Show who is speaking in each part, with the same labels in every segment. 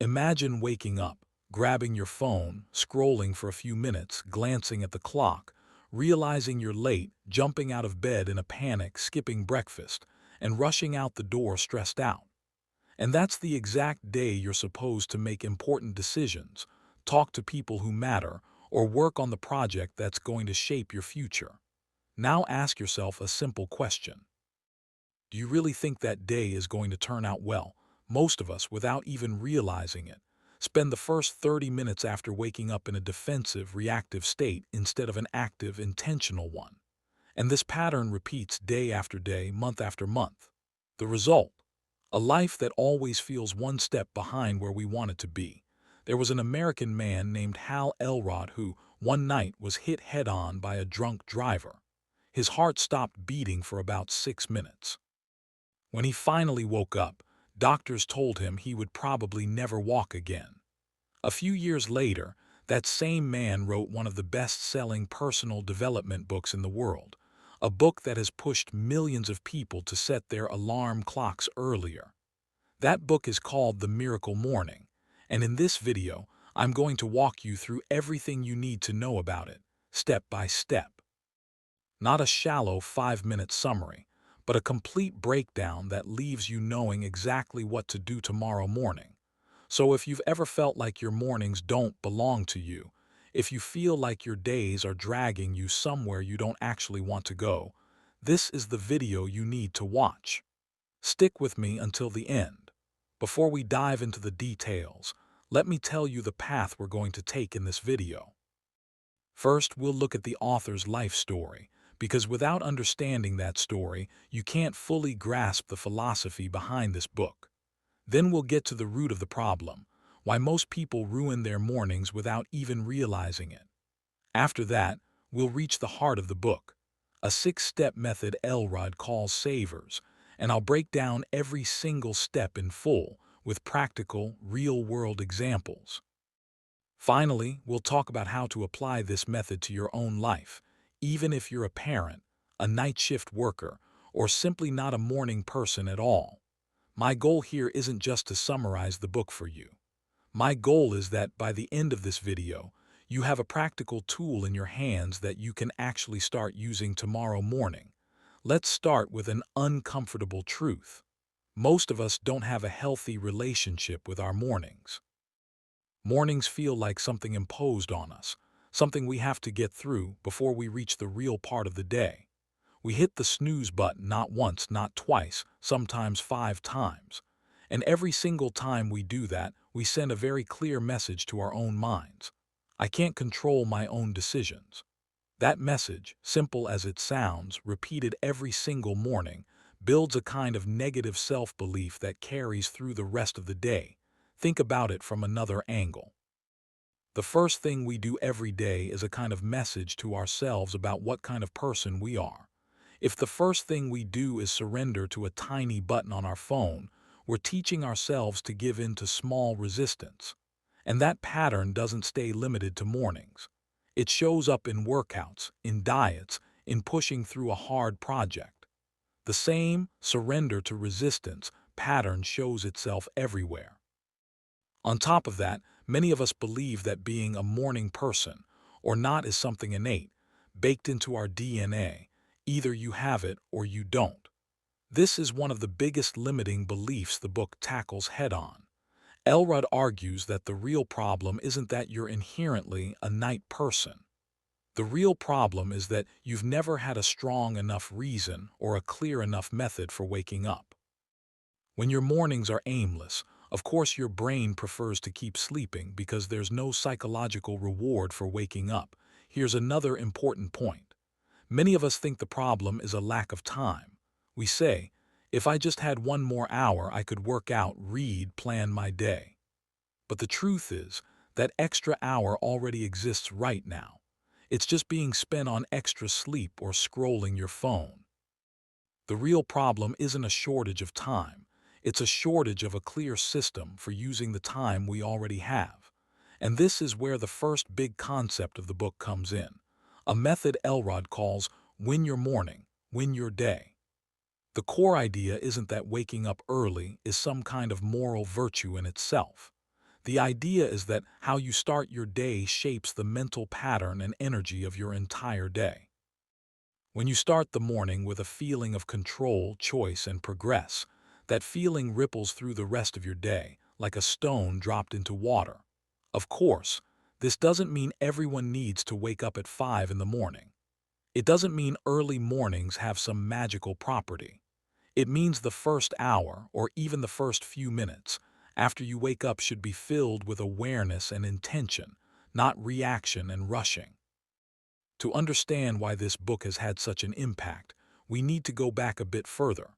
Speaker 1: Imagine waking up, grabbing your phone, scrolling for a few minutes, glancing at the clock, realizing you're late, jumping out of bed in a panic, skipping breakfast, and rushing out the door stressed out. And that's the exact day you're supposed to make important decisions, talk to people who matter, or work on the project that's going to shape your future. Now ask yourself a simple question. Do you really think that day is going to turn out well? Most of us, without even realizing it, spend the first 30 minutes after waking up in a defensive, reactive state instead of an active, intentional one. And this pattern repeats day after day, month after month. The result? A life that always feels one step behind where we want it to be. There was an American man named Hal Elrod who, one night, was hit head-on by a drunk driver. His heart stopped beating for about 6 minutes. When he finally woke up, doctors told him he would probably never walk again. A few years later, that same man wrote one of the best-selling personal development books in the world, a book that has pushed millions of people to set their alarm clocks earlier. That book is called The Miracle Morning, and in this video, I'm going to walk you through everything you need to know about it, step by step. Not a shallow 5-minute summary, but a complete breakdown that leaves you knowing exactly what to do tomorrow morning. So if you've ever felt like your mornings don't belong to you, if you feel like your days are dragging you somewhere you don't actually want to go, this is the video you need to watch. Stick with me until the end. Before we dive into the details, let me tell you the path we're going to take in this video. First, we'll look at the author's life story, because without understanding that story, you can't fully grasp the philosophy behind this book. Then we'll get to the root of the problem, why most people ruin their mornings without even realizing it. After that, we'll reach the heart of the book, a 6-step method Elrod calls savers, and I'll break down every single step in full with practical, real-world examples. Finally, we'll talk about how to apply this method to your own life, even if you're a parent, a night shift worker, or simply not a morning person at all. My goal here isn't just to summarize the book for you. My goal is that by the end of this video, you have a practical tool in your hands that you can actually start using tomorrow morning. Let's start with an uncomfortable truth. Most of us don't have a healthy relationship with our mornings. Mornings feel like something imposed on us, something we have to get through before we reach the real part of the day. We hit the snooze button not once, not twice, sometimes 5 times. And every single time we do that, we send a very clear message to our own minds. I can't control my own decisions. That message, simple as it sounds, repeated every single morning, builds a kind of negative self-belief that carries through the rest of the day. Think about it from another angle. The first thing we do every day is a kind of message to ourselves about what kind of person we are. If the first thing we do is surrender to a tiny button on our phone, we're teaching ourselves to give in to small resistance. And that pattern doesn't stay limited to mornings. It shows up in workouts, in diets, in pushing through a hard project. The same surrender to resistance pattern shows itself everywhere. On top of that, many of us believe that being a morning person or not is something innate, baked into our DNA. Either you have it or you don't. This is one of the biggest limiting beliefs the book tackles head-on. Elrod argues that the real problem isn't that you're inherently a night person. The real problem is that you've never had a strong enough reason or a clear enough method for waking up. When your mornings are aimless, of course your brain prefers to keep sleeping because there's no psychological reward for waking up. Here's another important point. Many of us think the problem is a lack of time. We say, if I just had 1 more hour, I could work out, read, plan my day. But the truth is, that extra hour already exists right now. It's just being spent on extra sleep or scrolling your phone. The real problem isn't a shortage of time. It's a shortage of a clear system for using the time we already have. And this is where the first big concept of the book comes in. A method Elrod calls win your morning, win your day. The core idea isn't that waking up early is some kind of moral virtue in itself. The idea is that how you start your day shapes the mental pattern and energy of your entire day. When you start the morning with a feeling of control, choice, and progress, that feeling ripples through the rest of your day, like a stone dropped into water. Of course, this doesn't mean everyone needs to wake up at 5 in the morning. It doesn't mean early mornings have some magical property. It means the first hour, or even the first few minutes, after you wake up should be filled with awareness and intention, not reaction and rushing. To understand why this book has had such an impact, we need to go back a bit further.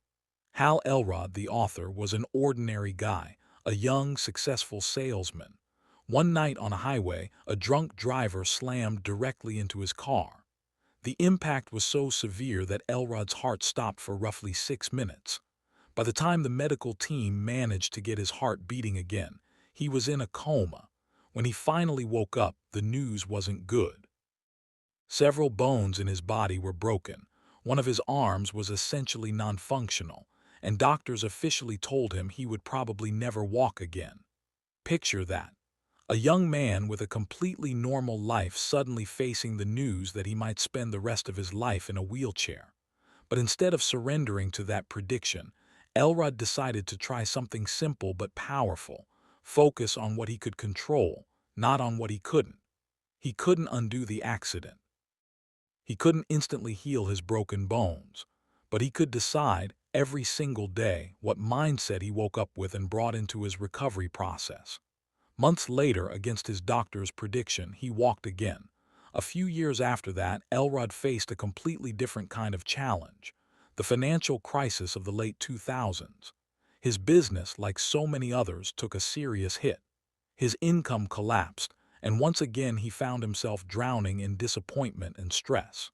Speaker 1: Hal Elrod, the author, was an ordinary guy, a young, successful salesman. One night on a highway, a drunk driver slammed directly into his car. The impact was so severe that Elrod's heart stopped for roughly 6 minutes. By the time the medical team managed to get his heart beating again, he was in a coma. When he finally woke up, the news wasn't good. Several bones in his body were broken. One of his arms was essentially non-functional, and doctors officially told him he would probably never walk again. Picture that. A young man with a completely normal life suddenly facing the news that he might spend the rest of his life in a wheelchair. But instead of surrendering to that prediction, Elrod decided to try something simple but powerful: focus on what he could control, not on what he couldn't. He couldn't undo the accident. He couldn't instantly heal his broken bones, but he could decide every single day what mindset he woke up with and brought into his recovery process. Months later, against his doctor's prediction, he walked again. A few years after that, Elrod faced a completely different kind of challenge: the financial crisis of the late 2000s. His business, like so many others, took a serious hit. His income collapsed, and once again he found himself drowning in disappointment and stress.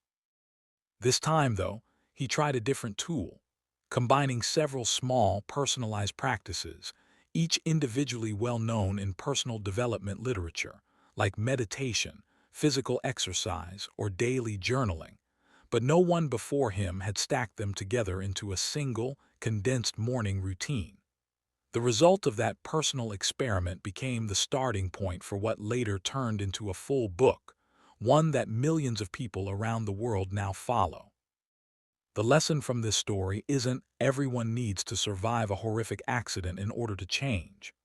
Speaker 1: This time, though, he tried a different tool, combining several small, personalized practices, each individually well known in personal development literature, like meditation, physical exercise, or daily journaling. But no one before him had stacked them together into a single, condensed morning routine. The result of that personal experiment became the starting point for what later turned into a full book, one that millions of people around the world now follow. The lesson from this story isn't everyone needs to survive a horrific accident in order to change.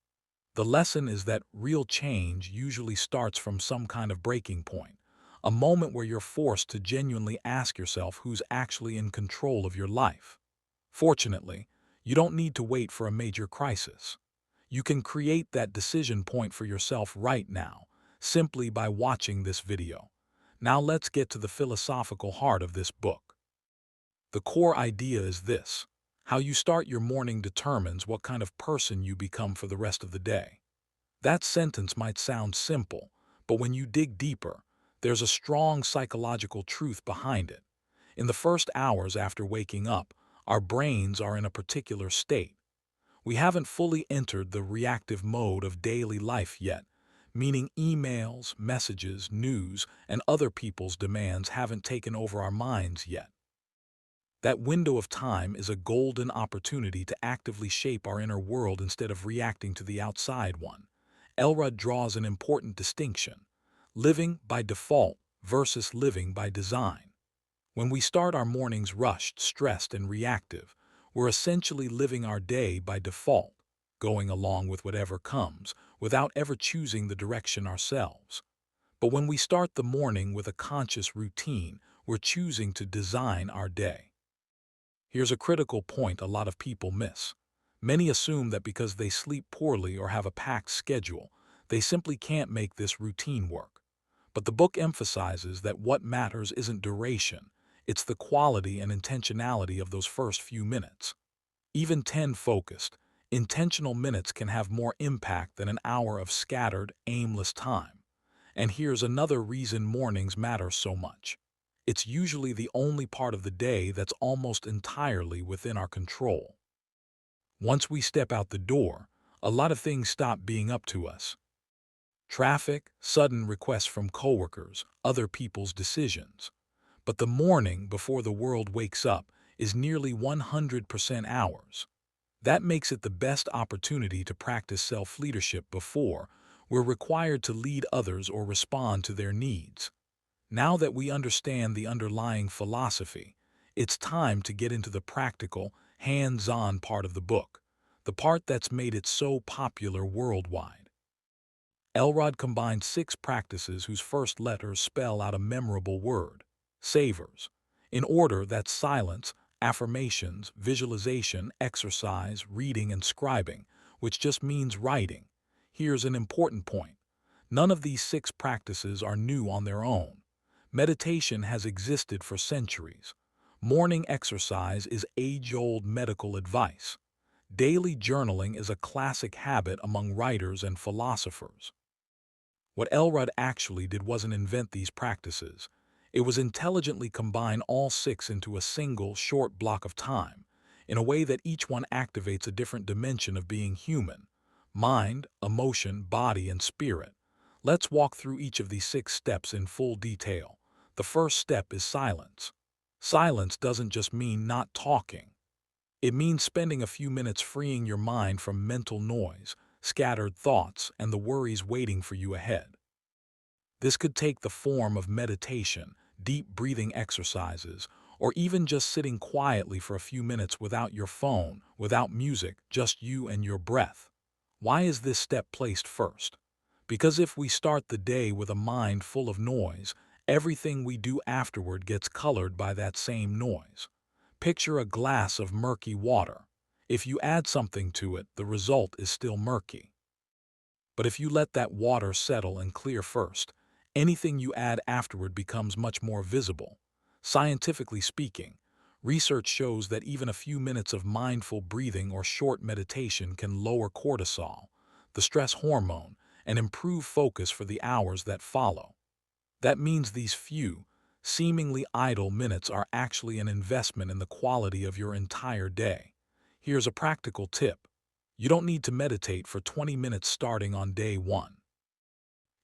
Speaker 1: The lesson is that real change usually starts from some kind of breaking point, a moment where you're forced to genuinely ask yourself who's actually in control of your life. Fortunately, you don't need to wait for a major crisis. You can create that decision point for yourself right now, simply by watching this video. Now let's get to the philosophical heart of this book. The core idea is this: how you start your morning determines what kind of person you become for the rest of the day. That sentence might sound simple, but when you dig deeper, there's a strong psychological truth behind it. In the first hours after waking up, our brains are in a particular state. We haven't fully entered the reactive mode of daily life yet, meaning emails, messages, news, and other people's demands haven't taken over our minds yet. That window of time is a golden opportunity to actively shape our inner world instead of reacting to the outside one. Elrod draws an important distinction: living by default versus living by design. When we start our mornings rushed, stressed, and reactive, we're essentially living our day by default, going along with whatever comes, without ever choosing the direction ourselves. But when we start the morning with a conscious routine, we're choosing to design our day. Here's a critical point a lot of people miss. Many assume that because they sleep poorly or have a packed schedule, they simply can't make this routine work. But the book emphasizes that what matters isn't duration, it's the quality and intentionality of those first few minutes. Even 10 focused, intentional minutes can have more impact than an hour of scattered, aimless time. And here's another reason mornings matter so much: it's usually the only part of the day that's almost entirely within our control. Once we step out the door, a lot of things stop being up to us. Traffic, sudden requests from coworkers, other people's decisions. But the morning before the world wakes up is nearly 100% ours. That makes it the best opportunity to practice self-leadership before we're required to lead others or respond to their needs. Now that we understand the underlying philosophy, it's time to get into the practical, hands-on part of the book, the part that's made it so popular worldwide. Elrod combined 6 practices whose first letters spell out a memorable word, savers, in order that's silence, affirmations, visualization, exercise, reading, and scribing, which just means writing. Here's an important point. None of these 6 practices are new on their own. Meditation has existed for centuries. Morning exercise is age-old medical advice. Daily journaling is a classic habit among writers and philosophers. What Elrod actually did wasn't invent these practices. It was intelligently combine all 6 into a single, short block of time, in a way that each one activates a different dimension of being human: mind, emotion, body, and spirit. Let's walk through each of these 6 steps in full detail. The first step is silence. Silence doesn't just mean not talking. It means spending a few minutes freeing your mind from mental noise, scattered thoughts, and the worries waiting for you ahead. This could take the form of meditation, deep breathing exercises, or even just sitting quietly for a few minutes without your phone, without music, just you and your breath. Why is this step placed first? Because if we start the day with a mind full of noise, everything we do afterward gets colored by that same noise. Picture a glass of murky water. If you add something to it, the result is still murky. But if you let that water settle and clear first, anything you add afterward becomes much more visible. Scientifically speaking, research shows that even a few minutes of mindful breathing or short meditation can lower cortisol, the stress hormone, and improve focus for the hours that follow. That means these few, seemingly idle minutes are actually an investment in the quality of your entire day. Here's a practical tip. You don't need to meditate for 20 minutes starting on day 1.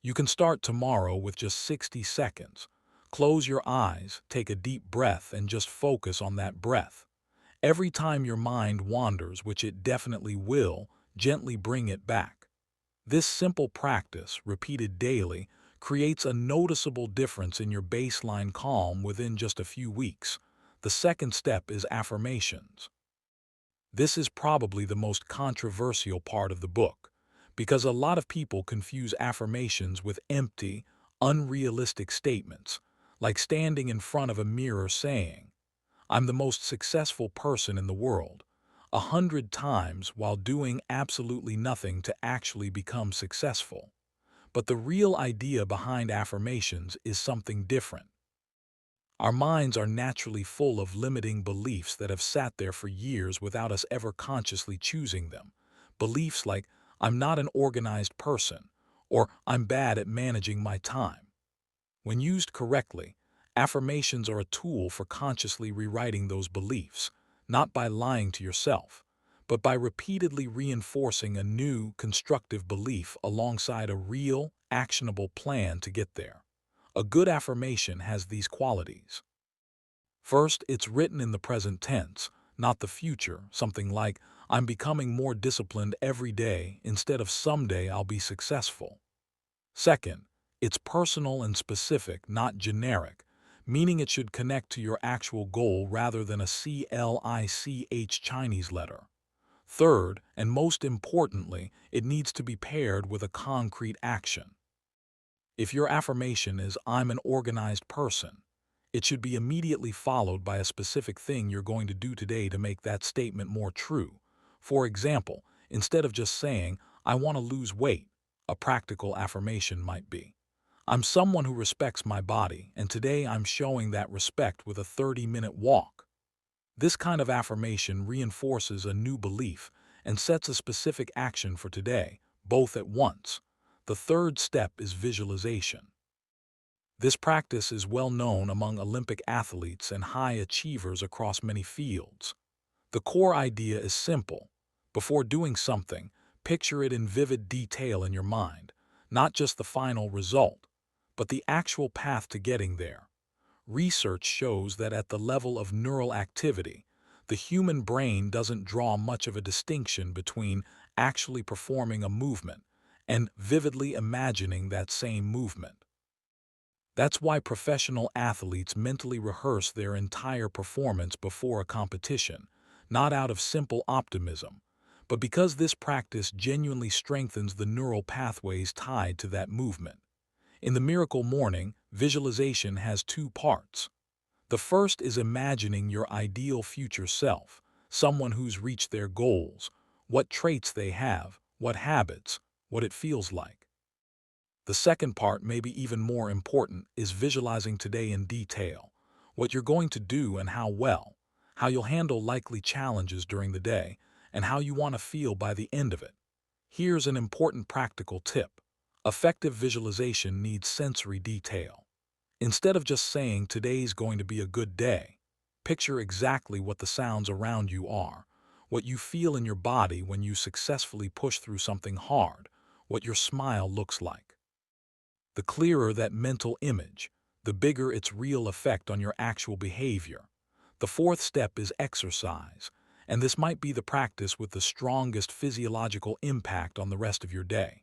Speaker 1: You can start tomorrow with just 60 seconds. Close your eyes, take a deep breath, and just focus on that breath. Every time your mind wanders, which it definitely will, gently bring it back. This simple practice, repeated daily, creates a noticeable difference in your baseline calm within just a few weeks. The second step is affirmations. This is probably the most controversial part of the book, because a lot of people confuse affirmations with empty, unrealistic statements, like standing in front of a mirror saying, "I'm the most successful person in the world," 100 times while doing absolutely nothing to actually become successful. But the real idea behind affirmations is something different. Our minds are naturally full of limiting beliefs that have sat there for years without us ever consciously choosing them. Beliefs like, "I'm not an organized person," or "I'm bad at managing my time." When used correctly, affirmations are a tool for consciously rewriting those beliefs, not by lying to yourself, but by repeatedly reinforcing a new, constructive belief alongside a real, actionable plan to get there. A good affirmation has these qualities. First, it's written in the present tense, not the future, something like, "I'm becoming more disciplined every day instead of someday I'll be successful." Second, it's personal and specific, not generic, meaning it should connect to your actual goal rather than a CLICH Chinese letter. Third, and most importantly, it needs to be paired with a concrete action. If your affirmation is, "I'm an organized person," it should be immediately followed by a specific thing you're going to do today to make that statement more true. For example, instead of just saying, "I want to lose weight," a practical affirmation might be, "I'm someone who respects my body, and today I'm showing that respect with a 30-minute walk." This kind of affirmation reinforces a new belief and sets a specific action for today, both at once. The third step is visualization. This practice is well known among Olympic athletes and high achievers across many fields. The core idea is simple. Before doing something, picture it in vivid detail in your mind, not just the final result, but the actual path to getting there. Research shows that at the level of neural activity, The human brain doesn't draw much of a distinction between actually performing a movement and vividly imagining that same movement. That's why professional athletes mentally rehearse their entire performance before a competition, not out of simple optimism, but because this practice genuinely strengthens the neural pathways tied to that movement. In the Miracle Morning, visualization has two parts. The first is imagining your ideal future self, someone who's reached their goals, what traits they have, what habits, what it feels like. The second part, maybe even more important, is visualizing today in detail, what you're going to do and how well, how you'll handle likely challenges during the day, and how you want to feel by the end of it. Here's an important practical tip. Effective visualization needs sensory detail. Instead of just saying today's going to be a good day, picture exactly what the sounds around you are, what you feel in your body when you successfully push through something hard, what your smile looks like. The clearer that mental image, the bigger its real effect on your actual behavior. The fourth step is exercise, and this might be the practice with the strongest physiological impact on the rest of your day.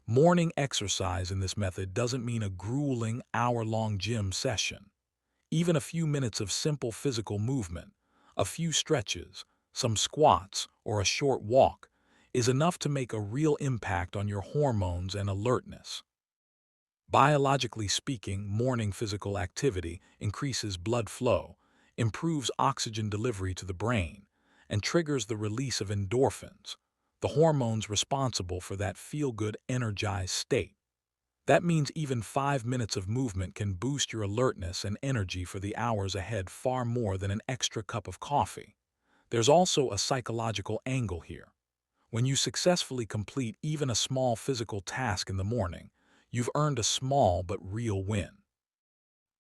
Speaker 1: Morning exercise in this method doesn't mean a grueling, hour-long gym session. Even a few minutes of simple physical movement, a few stretches, some squats, or a short walk, is enough to make a real impact on your hormones and alertness. Biologically speaking, morning physical activity increases blood flow, improves oxygen delivery to the brain, and triggers the release of endorphins, the hormones responsible for that feel-good, energized state. That means even 5 minutes of movement can boost your alertness and energy for the hours ahead far more than an extra cup of coffee. There's also a psychological angle here. When you successfully complete even a small physical task in the morning, you've earned a small but real win.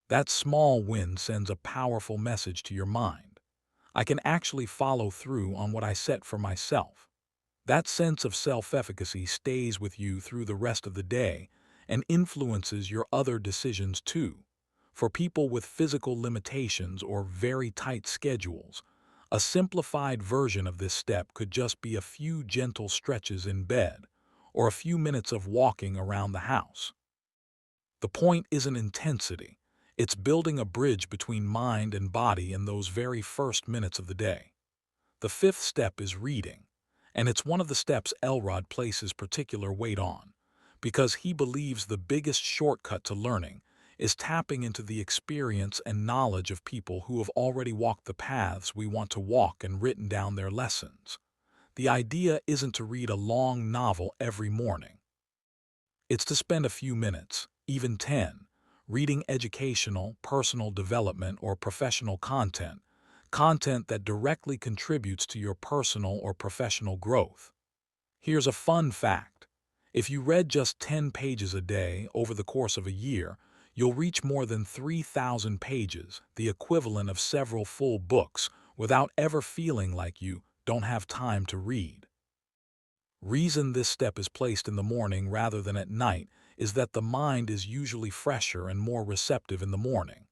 Speaker 1: That small win sends a powerful message to your mind. I can actually follow through on what I set for myself. That sense of self-efficacy stays with you through the rest of the day and influences your other decisions too. For people with physical limitations or very tight schedules, a simplified version of this step could just be a few gentle stretches in bed or a few minutes of walking around the house. The point isn't intensity, it's building a bridge between mind and body in those very first minutes of the day. The fifth step is reading, and it's one of the steps Elrod places particular weight on, because he believes the biggest shortcut to learning is tapping into the experience and knowledge of people who have already walked the paths we want to walk and written down their lessons. The idea isn't to read a long novel every morning. It's to spend a few minutes, even 10, reading educational, personal development, or professional content that directly contributes to your personal or professional growth. Here's a fun fact. If you read just 10 pages a day over the course of a year, you'll reach more than 3,000 pages, the equivalent of several full books, without ever feeling like you don't have time to read. Reason this step is placed in the morning rather than at night is that the mind is usually fresher and more receptive in the morning.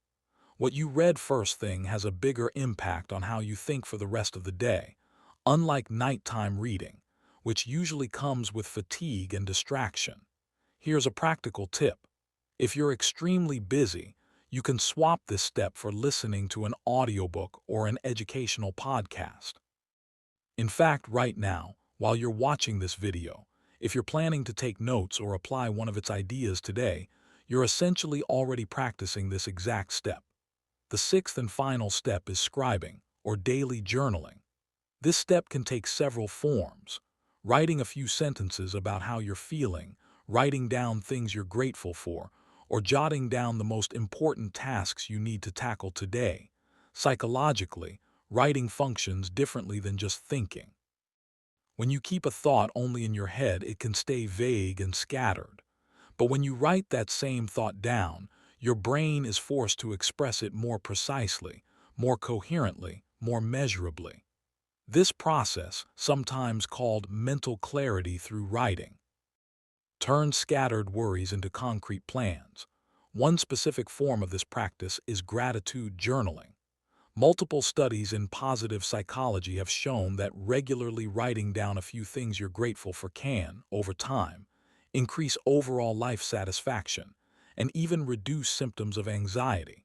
Speaker 1: What you read first thing has a bigger impact on how you think for the rest of the day, unlike nighttime reading, which usually comes with fatigue and distraction. Here's a practical tip. If you're extremely busy, you can swap this step for listening to an audiobook or an educational podcast. In fact, right now, while you're watching this video, if you're planning to take notes or apply one of its ideas today, you're essentially already practicing this exact step. The sixth and final step is scribing, or daily journaling. This step can take several forms. Writing a few sentences about how you're feeling, writing down things you're grateful for, or jotting down the most important tasks you need to tackle today. Psychologically, writing functions differently than just thinking. When you keep a thought only in your head, it can stay vague and scattered. But when you write that same thought down, your brain is forced to express it more precisely, more coherently, more measurably. This process, sometimes called mental clarity through writing, turns scattered worries into concrete plans. One specific form of this practice is gratitude journaling. Multiple studies in positive psychology have shown that regularly writing down a few things you're grateful for can, over time, increase overall life satisfaction and even reduce symptoms of anxiety.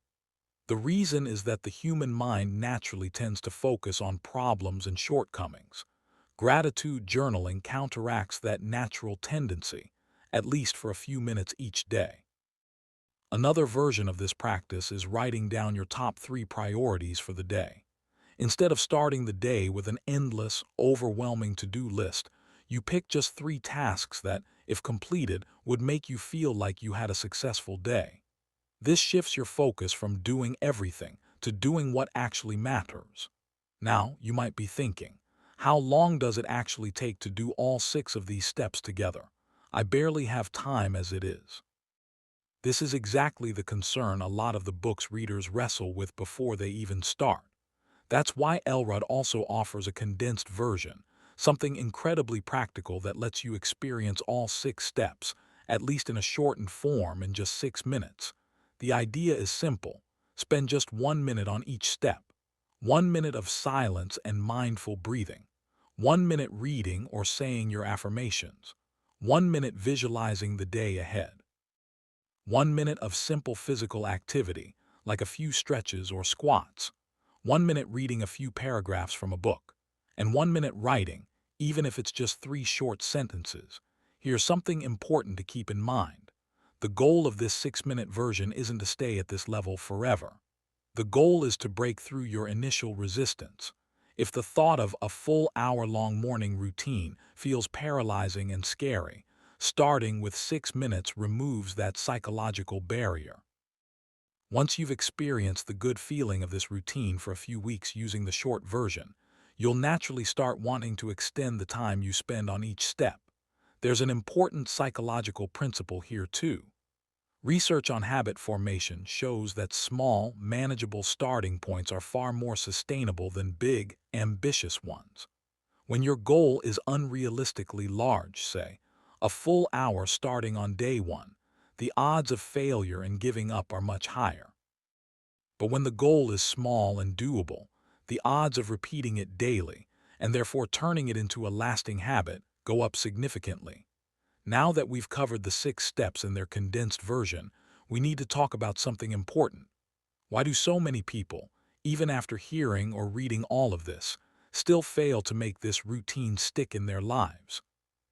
Speaker 1: The reason is that the human mind naturally tends to focus on problems and shortcomings. Gratitude journaling counteracts that natural tendency, at least for a few minutes each day. Another version of this practice is writing down your top 3 priorities for the day. Instead of starting the day with an endless, overwhelming to-do list, you pick just 3 tasks that, if completed, would make you feel like you had a successful day. This shifts your focus from doing everything to doing what actually matters. Now, you might be thinking, how long does it actually take to do all 6 of these steps together? I barely have time as it is. This is exactly the concern a lot of the book's readers wrestle with before they even start. That's why Elrod also offers a condensed version, something incredibly practical that lets you experience all 6 steps, at least in a shortened form in just 6 minutes. The idea is simple. Spend just 1 minute on each step. 1 minute of silence and mindful breathing. 1 minute reading or saying your affirmations. 1 minute visualizing the day ahead. 1 minute of simple physical activity, like a few stretches or squats. 1 minute reading a few paragraphs from a book. And 1 minute writing, even if it's just 3 short sentences. Here's something important to keep in mind. The goal of this 6-minute version isn't to stay at this level forever. The goal is to break through your initial resistance. If the thought of a full hour-long morning routine feels paralyzing and scary, starting with 6 minutes removes that psychological barrier. Once you've experienced the good feeling of this routine for a few weeks using the short version, you'll naturally start wanting to extend the time you spend on each step. There's an important psychological principle here too. Research on habit formation shows that small, manageable starting points are far more sustainable than big, ambitious ones. When your goal is unrealistically large, say, a full hour starting on day 1, the odds of failure and giving up are much higher. But when the goal is small and doable, the odds of repeating it daily, and therefore turning it into a lasting habit, go up significantly. Now that we've covered the 6 steps in their condensed version, we need to talk about something important. Why do so many people, even after hearing or reading all of this, still fail to make this routine stick in their lives?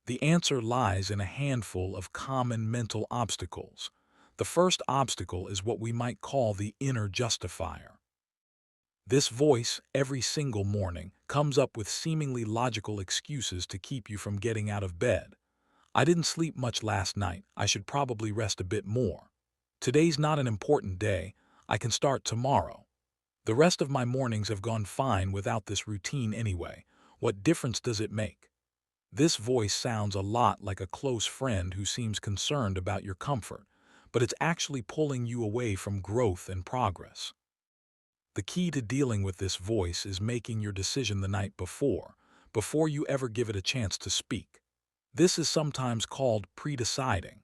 Speaker 1: The answer lies in a handful of common mental obstacles. The first obstacle is what we might call the inner justifier. This voice, every single morning, comes up with seemingly logical excuses to keep you from getting out of bed. I didn't sleep much last night. I should probably rest a bit more. Today's not an important day. I can start tomorrow. The rest of my mornings have gone fine without this routine anyway. What difference does it make? This voice sounds a lot like a close friend who seems concerned about your comfort, but it's actually pulling you away from growth and progress. The key to dealing with this voice is making your decision the night before you ever give it a chance to speak. This is sometimes called pre-deciding.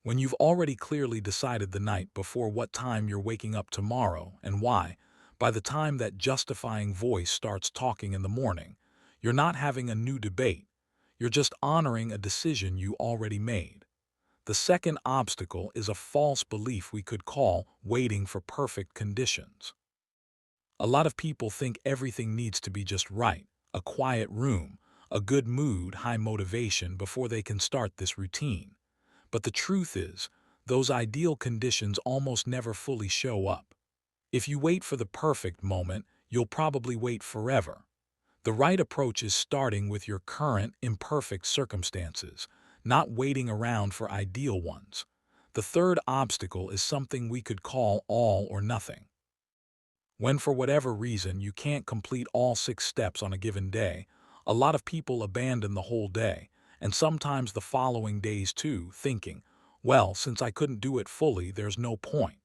Speaker 1: When you've already clearly decided the night before what time you're waking up tomorrow and why, by the time that justifying voice starts talking in the morning, you're not having a new debate. You're just honoring a decision you already made. The second obstacle is a false belief we could call waiting for perfect conditions. A lot of people think everything needs to be just right, a quiet room, a good mood, high motivation before they can start this routine. But the truth is, those ideal conditions almost never fully show up. If you wait for the perfect moment, you'll probably wait forever. The right approach is starting with your current, imperfect circumstances, not waiting around for ideal ones. The third obstacle is something we could call all or nothing. When for whatever reason you can't complete all 6 steps on a given day, a lot of people abandon the whole day, and sometimes the following days too, thinking, well, since I couldn't do it fully, there's no point.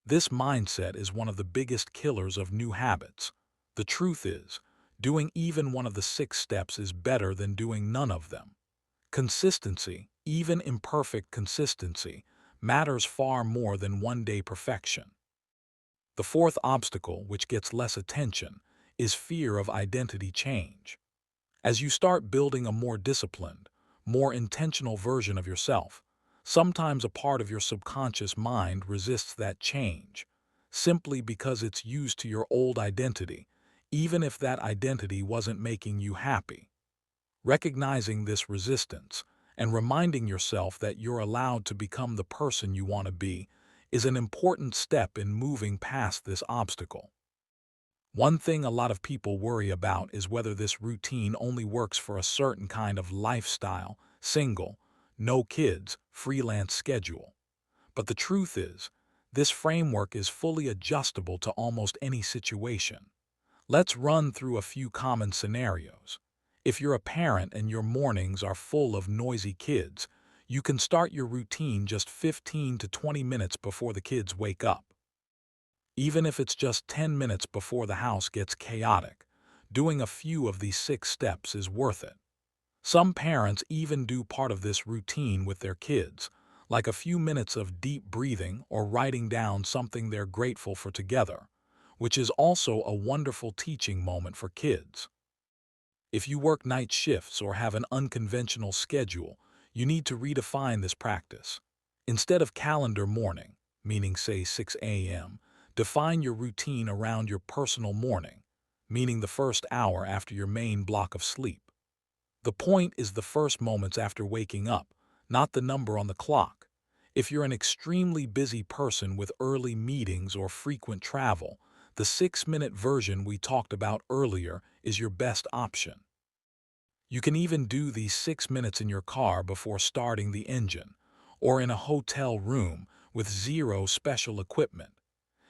Speaker 1: This mindset is one of the biggest killers of new habits. The truth is, doing even one of the 6 steps is better than doing none of them. Consistency, even imperfect consistency, matters far more than one-day perfection. The fourth obstacle, which gets less attention, is fear of identity change. As you start building a more disciplined, more intentional version of yourself, sometimes a part of your subconscious mind resists that change, simply because it's used to your old identity, even if that identity wasn't making you happy. Recognizing this resistance and reminding yourself that you're allowed to become the person you want to be is an important step in moving past this obstacle. One thing a lot of people worry about is whether this routine only works for a certain kind of lifestyle, single, no kids, freelance schedule. But the truth is, this framework is fully adjustable to almost any situation. Let's run through a few common scenarios. If you're a parent and your mornings are full of noisy kids, you can start your routine just 15 to 20 minutes before the kids wake up. Even if it's just 10 minutes before the house gets chaotic, doing a few of these 6 steps is worth it. Some parents even do part of this routine with their kids, like a few minutes of deep breathing or writing down something they're grateful for together, which is also a wonderful teaching moment for kids. If you work night shifts or have an unconventional schedule, you need to redefine this practice. Instead of calendar morning, meaning say 6 a.m., define your routine around your personal morning, meaning the first hour after your main block of sleep. The point is the first moments after waking up, not the number on the clock. If you're an extremely busy person with early meetings or frequent travel, the 6-minute version we talked about earlier is your best option. You can even do these 6 minutes in your car before starting the engine, or in a hotel room with zero special equipment.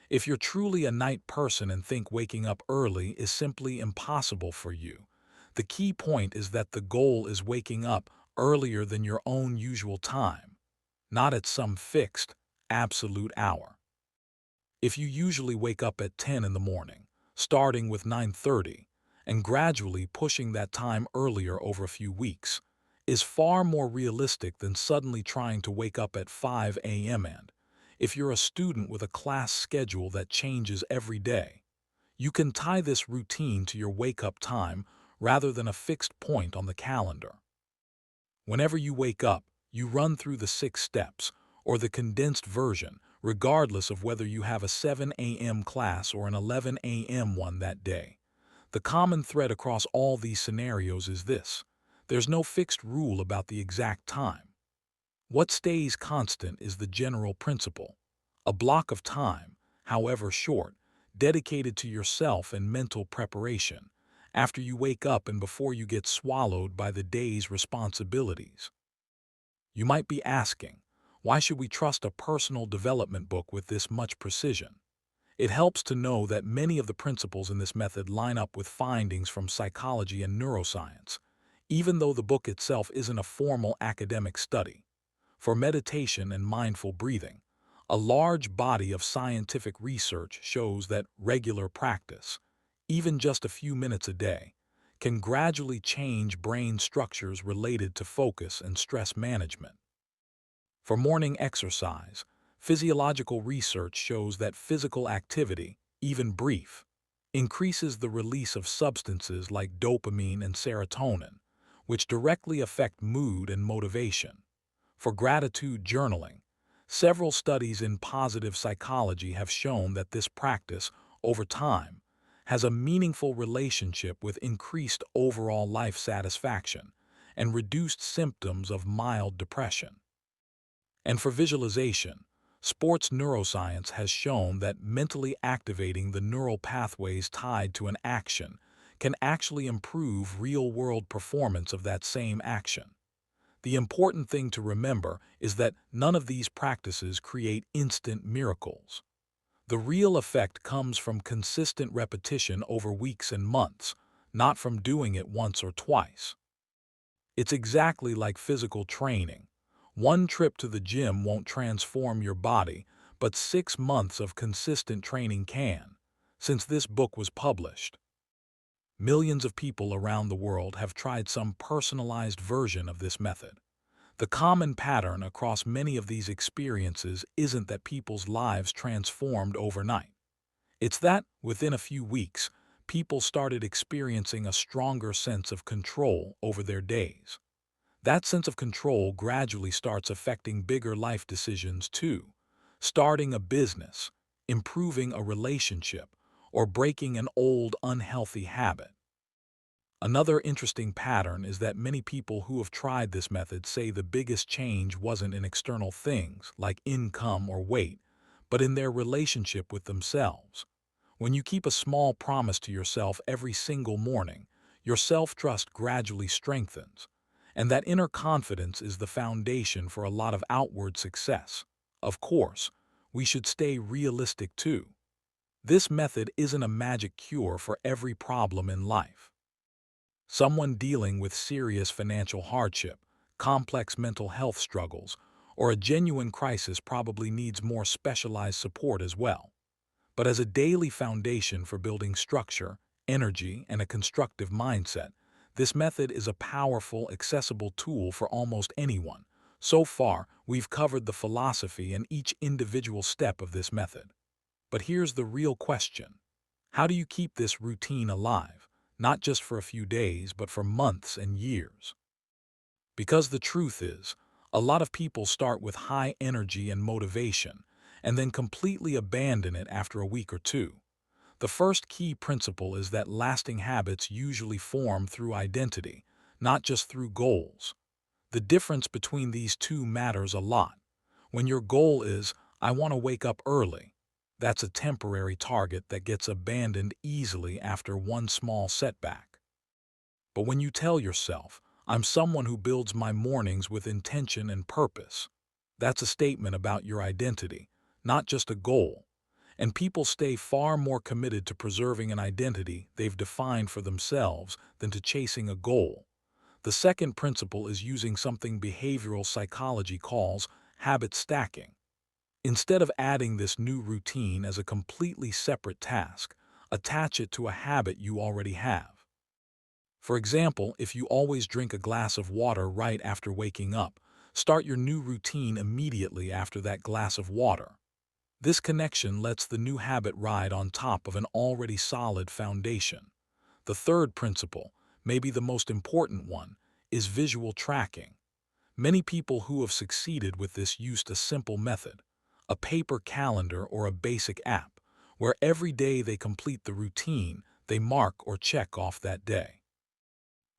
Speaker 1: If you're truly a night person and think waking up early is simply impossible for you, the key point is that the goal is waking up earlier than your own usual time, not at some fixed, absolute hour. If you usually wake up at 10 in the morning, starting with 9:30, and gradually pushing that time earlier over a few weeks, is far more realistic than suddenly trying to wake up at 5 a.m. And if you're a student with a class schedule that changes every day, you can tie this routine to your wake-up time rather than a fixed point on the calendar. Whenever you wake up, you run through the 6 steps, or the condensed version, regardless of whether you have a 7 a.m. class or an 11 a.m. one that day. The common thread across all these scenarios is this: there's no fixed rule about the exact time. What stays constant is the general principle: a block of time, however short, dedicated to yourself and mental preparation, after you wake up and before you get swallowed by the day's responsibilities. You might be asking, why should we trust a personal development book with this much precision? It helps to know that many of the principles in this method line up with findings from psychology and neuroscience, even though the book itself isn't a formal academic study. For meditation and mindful breathing, a large body of scientific research shows that regular practice, even just a few minutes a day, can gradually change brain structures related to focus and stress management. For morning exercise, physiological research shows that physical activity, even brief, increases the release of substances like dopamine and serotonin, which directly affect mood and motivation. For gratitude journaling, several studies in positive psychology have shown that this practice, over time, has a meaningful relationship with increased overall life satisfaction and reduced symptoms of mild depression. And for visualization, sports neuroscience has shown that mentally activating the neural pathways tied to an action can actually improve real-world performance of that same action. The important thing to remember is that none of these practices create instant miracles. The real effect comes from consistent repetition over weeks and months, not from doing it once or twice. It's exactly like physical training. One trip to the gym won't transform your body, but 6 months of consistent training can. Since this book was published, millions of people around the world have tried some personalized version of this method. The common pattern across many of these experiences isn't that people's lives transformed overnight. It's that, within a few weeks, people started experiencing a stronger sense of control over their days. That sense of control gradually starts affecting bigger life decisions too. Starting a business, improving a relationship, or breaking an old unhealthy habit. Another interesting pattern is that many people who have tried this method say the biggest change wasn't in external things like income or weight, but in their relationship with themselves. When you keep a small promise to yourself every single morning, your self-trust gradually strengthens, and that inner confidence is the foundation for a lot of outward success. Of course, we should stay realistic too. This method isn't a magic cure for every problem in life. Someone dealing with serious financial hardship, complex mental health struggles, or a genuine crisis probably needs more specialized support as well. But as a daily foundation for building structure, energy, and a constructive mindset, this method is a powerful, accessible tool for almost anyone. So far, we've covered the philosophy and each individual step of this method. But here's the real question. How do you keep this routine alive, not just for a few days, but for months and years? Because the truth is, a lot of people start with high energy and motivation, and then completely abandon it after a week or two. The first key principle is that lasting habits usually form through identity, not just through goals. The difference between these two matters a lot. When your goal is, I want to wake up early, that's a temporary target that gets abandoned easily after one small setback. But when you tell yourself, I'm someone who builds my mornings with intention and purpose, that's a statement about your identity, not just a goal. And people stay far more committed to preserving an identity they've defined for themselves than to chasing a goal. The second principle is using something behavioral psychology calls habit stacking. Instead of adding this new routine as a completely separate task, attach it to a habit you already have. For example, if you always drink a glass of water right after waking up, start your new routine immediately after that glass of water. This connection lets the new habit ride on top of an already solid foundation. The third principle, maybe the most important one, is visual tracking. Many people who have succeeded with this used a simple method, a paper calendar or a basic app, where every day they complete the routine, they mark or check off that day.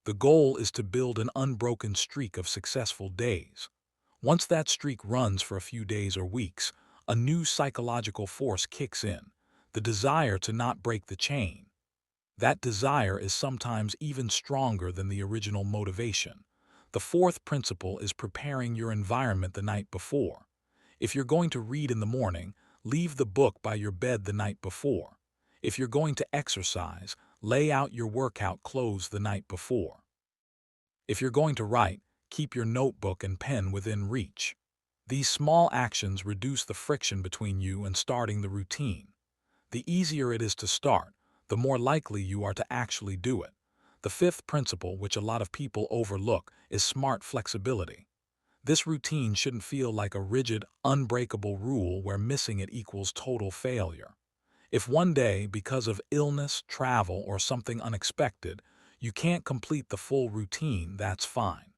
Speaker 1: The goal is to build an unbroken streak of successful days. Once that streak runs for a few days or weeks, a new psychological force kicks in, the desire to not break the chain. That desire is sometimes even stronger than the original motivation. The fourth principle is preparing your environment the night before. If you're going to read in the morning, leave the book by your bed the night before. If you're going to exercise, lay out your workout clothes the night before. If you're going to write, keep your notebook and pen within reach. These small actions reduce the friction between you and starting the routine. The easier it is to start, the more likely you are to actually do it. The fifth principle, which a lot of people overlook, is smart flexibility. This routine shouldn't feel like a rigid, unbreakable rule where missing it equals total failure. If one day, because of illness, travel, or something unexpected, you can't complete the full routine, that's fine.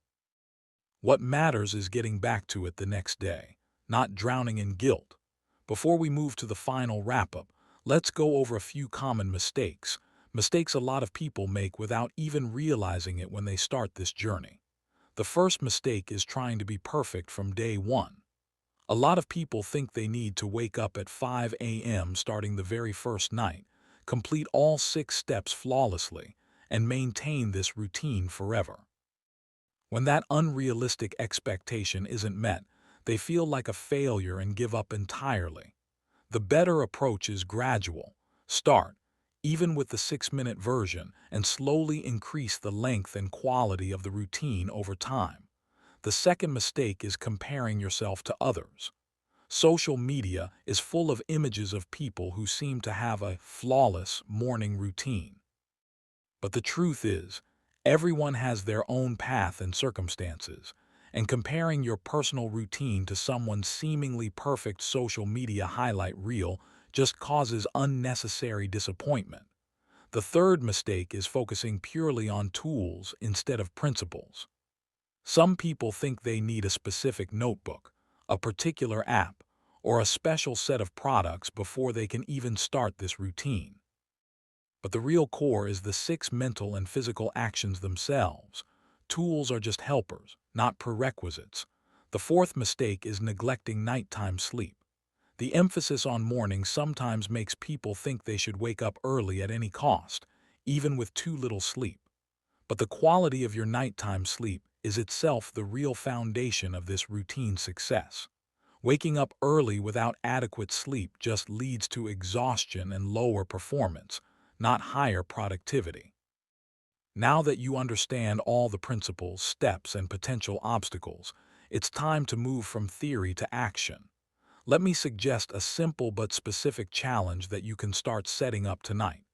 Speaker 1: What matters is getting back to it the next day, not drowning in guilt. Before we move to the final wrap-up, let's go over a few common mistakes a lot of people make without even realizing it when they start this journey. The first mistake is trying to be perfect from day one. A lot of people think they need to wake up at 5 a.m. starting the very first night, complete all 6 steps flawlessly, and maintain this routine forever. When that unrealistic expectation isn't met, they feel like a failure and give up entirely. The better approach is gradual. Start, even with the 6-minute version, and slowly increase the length and quality of the routine over time. The second mistake is comparing yourself to others. Social media is full of images of people who seem to have a flawless morning routine. But the truth is, everyone has their own path and circumstances, and comparing your personal routine to someone's seemingly perfect social media highlight reel just causes unnecessary disappointment. The third mistake is focusing purely on tools instead of principles. Some people think they need a specific notebook, a particular app, or a special set of products before they can even start this routine. But the real core is the 6 mental and physical actions themselves. Tools are just helpers, not prerequisites. The fourth mistake is neglecting nighttime sleep. The emphasis on morning sometimes makes people think they should wake up early at any cost, even with too little sleep. But the quality of your nighttime sleep is itself the real foundation of this routine success. Waking up early without adequate sleep just leads to exhaustion and lower performance, not higher productivity. Now that you understand all the principles, steps, and potential obstacles, it's time to move from theory to action. Let me suggest a simple but specific challenge that you can start setting up tonight.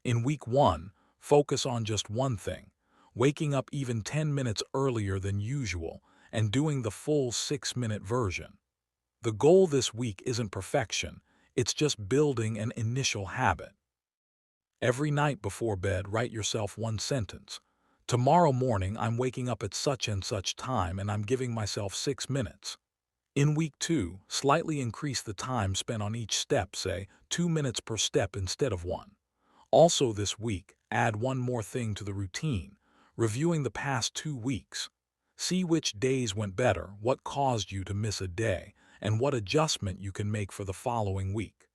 Speaker 1: In week 1, focus on just one thing: waking up even 10 minutes earlier than usual and doing the full 6-minute version. The goal this week isn't perfection, it's just building an initial habit. Every night before bed, write yourself one sentence. Tomorrow morning, I'm waking up at such and such time and I'm giving myself 6 minutes. In week 2, slightly increase the time spent on each step, say 2 minutes per step instead of 1. Also this week, add one more thing to the routine, reviewing the past 2 weeks. See which days went better, what caused you to miss a day, and what adjustment you can make for the following week.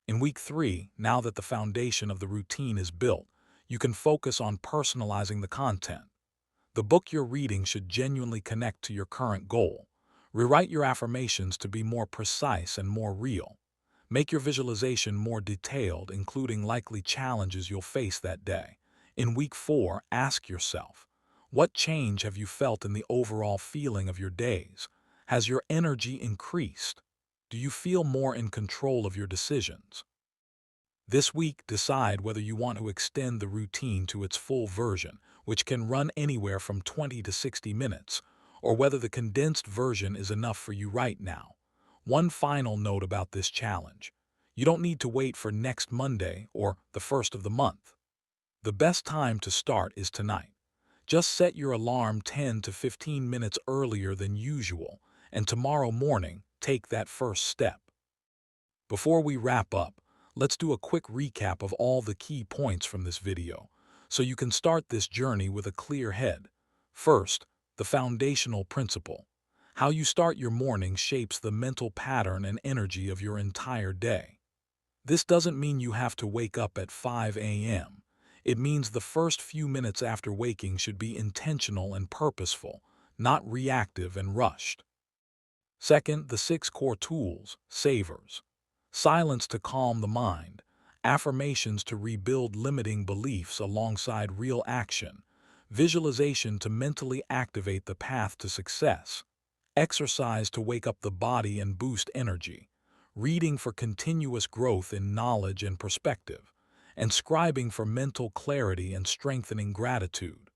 Speaker 1: In week 3, now that the foundation of the routine is built, you can focus on personalizing the content. The book you're reading should genuinely connect to your current goal. Rewrite your affirmations to be more precise and more real. Make your visualization more detailed, including likely challenges you'll face that day. In week 4, ask yourself, what change have you felt in the overall feeling of your days? Has your energy increased? Do you feel more in control of your decisions? This week, decide whether you want to extend the routine to its full version, which can run anywhere from 20 to 60 minutes, or whether the condensed version is enough for you right now. One final note about this challenge: you don't need to wait for next Monday or the first of the month. The best time to start is tonight. Just set your alarm 10 to 15 minutes earlier than usual, and tomorrow morning, take that first step. Before we wrap up, let's do a quick recap of all the key points from this video, so you can start this journey with a clear head. First, the foundational principle. How you start your morning shapes the mental pattern and energy of your entire day. This doesn't mean you have to wake up at 5 a.m. It means the first few minutes after waking should be intentional and purposeful, not reactive and rushed. Second, the 6 core tools, savers. Silence to calm the mind, affirmations to rebuild limiting beliefs alongside real action, visualization to mentally activate the path to success, exercise to wake up the body and boost energy, reading for continuous growth in knowledge and perspective, and scribing for mental clarity and strengthening gratitude.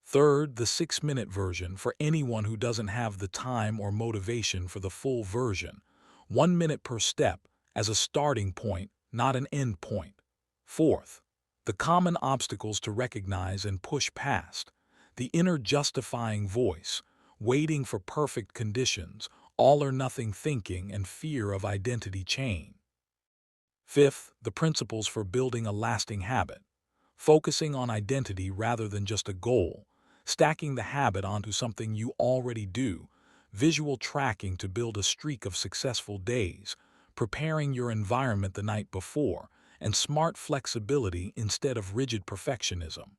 Speaker 1: Third, the 6-minute version for anyone who doesn't have the time or motivation for the full version. 1 minute per step as a starting point, not an end point. Fourth, the common obstacles to recognize and push past. The inner justifying voice, waiting for perfect conditions, all or nothing thinking, and fear of identity chain. Fifth, the principles for building a lasting habit. Focusing on identity rather than just a goal. Stacking the habit onto something you already do. Visual tracking to build a streak of successful days. Preparing your environment the night before. And smart flexibility instead of rigid perfectionism.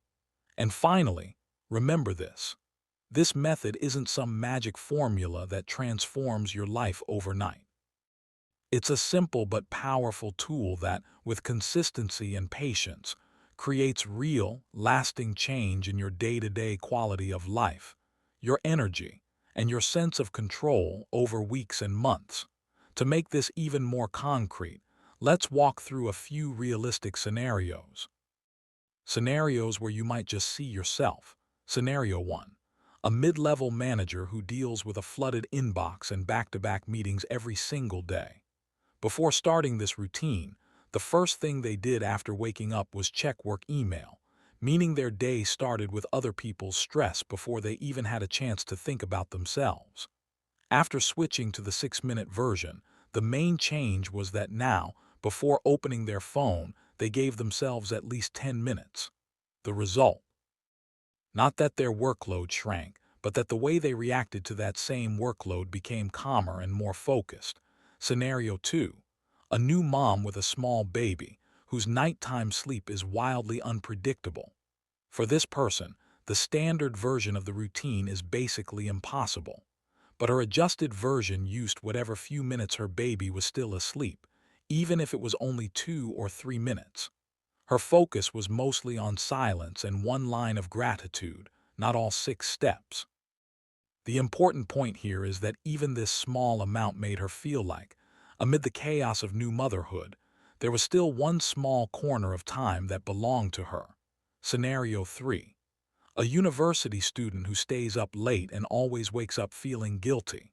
Speaker 1: And finally, remember this. This method isn't some magic formula that transforms your life overnight. It's a simple but powerful tool that, with consistency and patience, creates real, lasting change in your day-to-day quality of life, your energy, and your sense of control over weeks and months. To make this even more concrete, let's walk through a few realistic scenarios. Scenarios where you might just see yourself. Scenario 1. A mid-level manager who deals with a flooded inbox and back-to-back meetings every single day. Before starting this routine, the first thing they did after waking up was check work email, meaning their day started with other people's stress before they even had a chance to think about themselves. After switching to the 6-minute version, the main change was that now, before opening their phone, they gave themselves at least 10 minutes. The result? Not that their workload shrank, but that the way they reacted to that same workload became calmer and more focused. Scenario 2. A new mom with a small baby, whose nighttime sleep is wildly unpredictable. For this person, the standard version of the routine is basically impossible. But her adjusted version used whatever few minutes her baby was still asleep, even if it was only 2 or 3 minutes. Her focus was mostly on silence and one line of gratitude, not all 6 steps. The important point here is that even this small amount made her feel like, amid the chaos of new motherhood, there was still one small corner of time that belonged to her. Scenario 3. A university student who stays up late and always wakes up feeling guilty.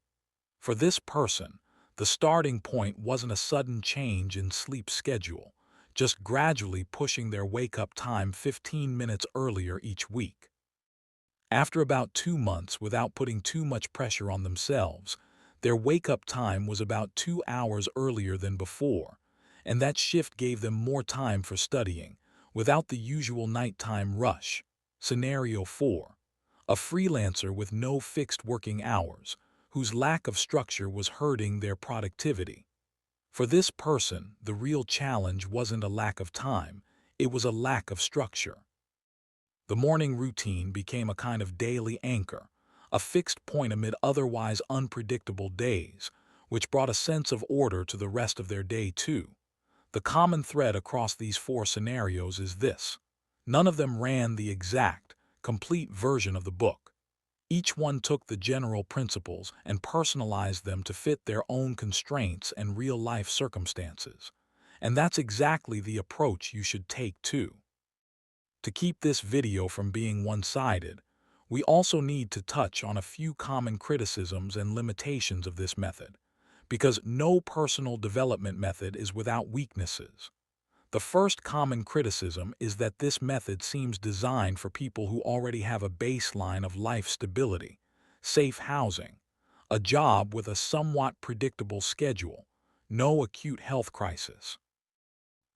Speaker 1: For this person, the starting point wasn't a sudden change in sleep schedule, just gradually pushing their wake-up time 15 minutes earlier each week. After about 2 months without putting too much pressure on themselves, their wake-up time was about 2 hours earlier than before, and that shift gave them more time for studying, without the usual nighttime rush. Scenario 4. A freelancer with no fixed working hours, whose lack of structure was hurting their productivity. For this person, the real challenge wasn't a lack of time, it was a lack of structure. The morning routine became a kind of daily anchor, a fixed point amid otherwise unpredictable days, which brought a sense of order to the rest of their day too. The common thread across these 4 scenarios is this: none of them ran the exact, complete version of the book. Each one took the general principles and personalized them to fit their own constraints and real-life circumstances. And that's exactly the approach you should take too. To keep this video from being one-sided, we also need to touch on a few common criticisms and limitations of this method, because no personal development method is without weaknesses. The first common criticism is that this method seems designed for people who already have a baseline of life stability, safe housing, a job with a somewhat predictable schedule, no acute health crisis.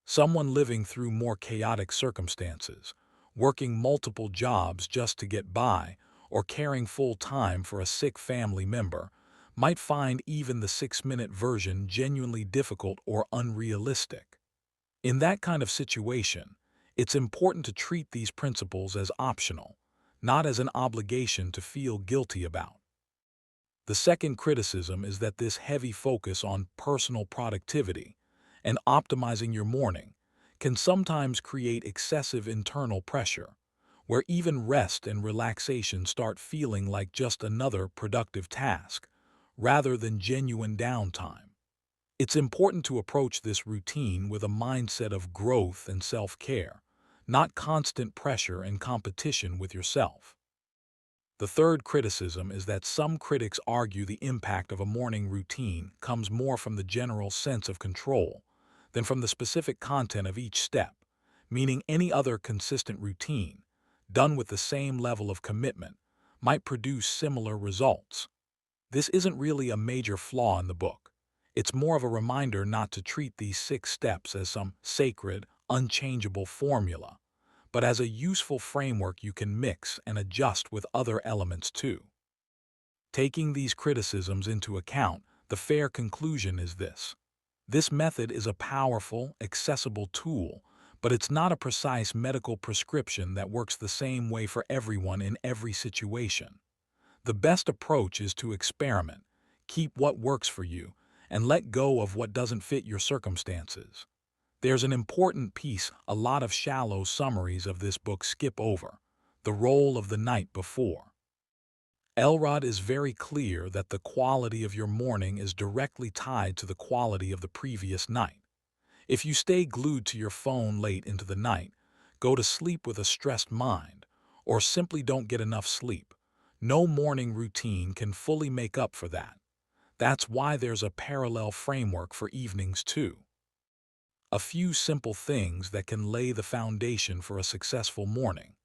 Speaker 1: Someone living through more chaotic circumstances, working multiple jobs just to get by, or caring full-time for a sick family member, might find even the 6-minute version genuinely difficult or unrealistic. In that kind of situation, it's important to treat these principles as optional, not as an obligation to feel guilty about. The second criticism is that this heavy focus on personal productivity and optimizing your morning can sometimes create excessive internal pressure, where even rest and relaxation start feeling like just another productive task, rather than genuine downtime. It's important to approach this routine with a mindset of growth and self-care, not constant pressure and competition with yourself. The third criticism is that some critics argue the impact of a morning routine comes more from the general sense of control than from the specific content of each step, meaning any other consistent routine, done with the same level of commitment, might produce similar results. This isn't really a major flaw in the book. It's more of a reminder not to treat these 6 steps as some sacred, unchangeable formula, but as a useful framework you can mix and adjust with other elements too. Taking these criticisms into account, the fair conclusion is this: this method is a powerful, accessible tool, but it's not a precise medical prescription that works the same way for everyone in every situation. The best approach is to experiment, keep what works for you, and let go of what doesn't fit your circumstances. There's an important piece a lot of shallow summaries of this book skip over: the role of the night before. Elrod is very clear that the quality of your morning is directly tied to the quality of the previous night. If you stay glued to your phone late into the night, go to sleep with a stressed mind, or simply don't get enough sleep, no morning routine can fully make up for that. That's why there's a parallel framework for evenings too. A few simple things that can lay the foundation for a successful morning.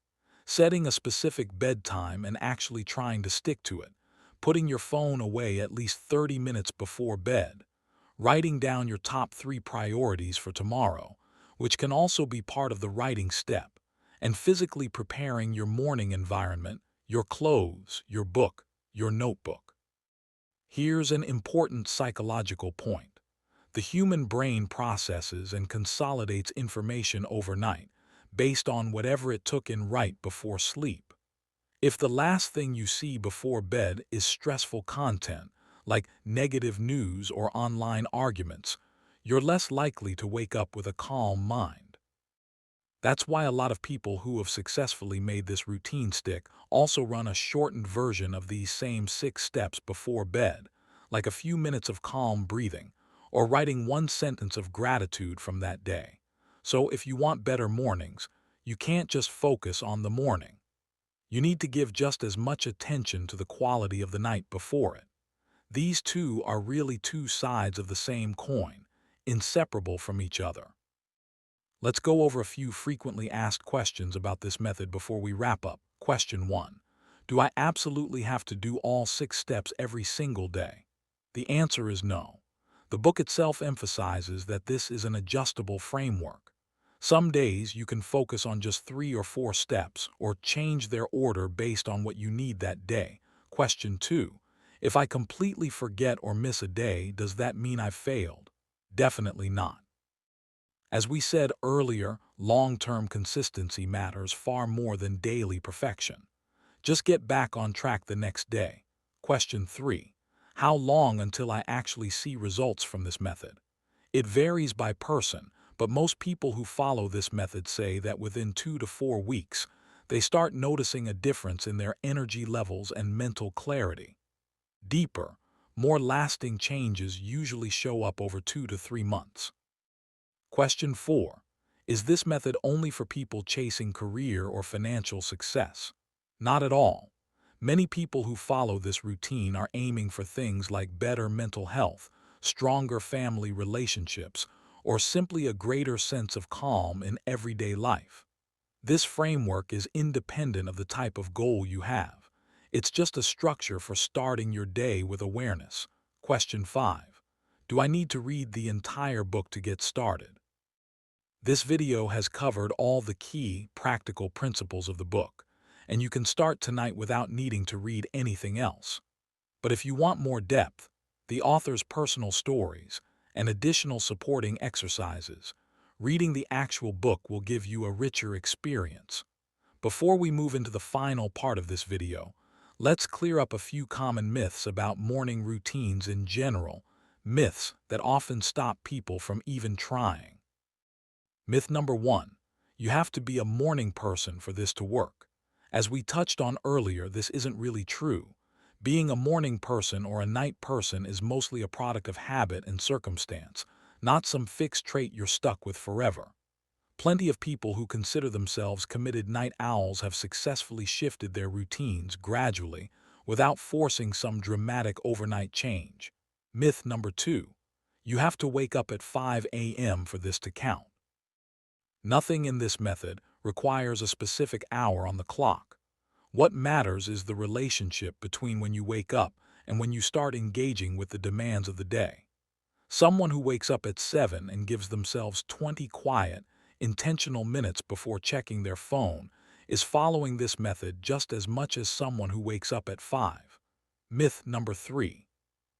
Speaker 1: Setting a specific bedtime and actually trying to stick to it. Putting your phone away at least 30 minutes before bed. Writing down your top 3 priorities for tomorrow, which can also be part of the writing step. And physically preparing your morning environment, your clothes, your book, your notebook. Here's an important psychological point. The human brain processes and consolidates information overnight, based on whatever it took in right before sleep. If the last thing you see before bed is stressful content, like negative news or online arguments, you're less likely to wake up with a calm mind. That's why a lot of people who have successfully made this routine stick also run a shortened version of these same 6 steps before bed, like a few minutes of calm breathing, or writing one sentence of gratitude from that day. So if you want better mornings, you can't just focus on the morning. You need to give just as much attention to the quality of the night before it. These two are really two sides of the same coin, inseparable from each other. Let's go over a few frequently asked questions about this method before we wrap up. Question 1. Do I absolutely have to do all 6 steps every single day? The answer is no. The book itself emphasizes that this is an adjustable framework. Some days you can focus on just 3 or 4 steps or change their order based on what you need that day. Question 2. If I completely forget or miss a day, does that mean I've failed? Definitely not. As we said earlier, long-term consistency matters far more than daily perfection. Just get back on track the next day. Question 3. How long until I actually see results from this method? It varies by person, but most people who follow this method say that within 2 to 4 weeks, they start noticing a difference in their energy levels and mental clarity. Deeper, more lasting changes usually show up over 2 to 3 months. Question 4. Is this method only for people chasing career or financial success? Not at all. Many people who follow this routine are aiming for things like better mental health, stronger family relationships, or simply a greater sense of calm in everyday life. This framework is independent of the type of goal you have. It's just a structure for starting your day with awareness. Question 5. Do I need to read the entire book to get started? This video has covered all the key, practical principles of the book, and you can start tonight without needing to read anything else. But if you want more depth, the author's personal stories, and additional supporting exercises, reading the actual book will give you a richer experience. Before we move into the final part of this video, let's clear up a few common myths about morning routines in general, myths that often stop people from even trying. Myth number 1. You have to be a morning person for this to work. As we touched on earlier, this isn't really true. Being a morning person or a night person is mostly a product of habit and circumstance, not some fixed trait you're stuck with forever. Plenty of people who consider themselves committed night owls have successfully shifted their routines gradually without forcing some dramatic overnight change. Myth number 2. You have to wake up at 5 a.m. for this to count. Nothing in this method requires a specific hour on the clock. What matters is the relationship between when you wake up and when you start engaging with the demands of the day. Someone who wakes up at 7 and gives themselves 20 quiet, intentional minutes before checking their phone is following this method just as much as someone who wakes up at 5. Myth number 3.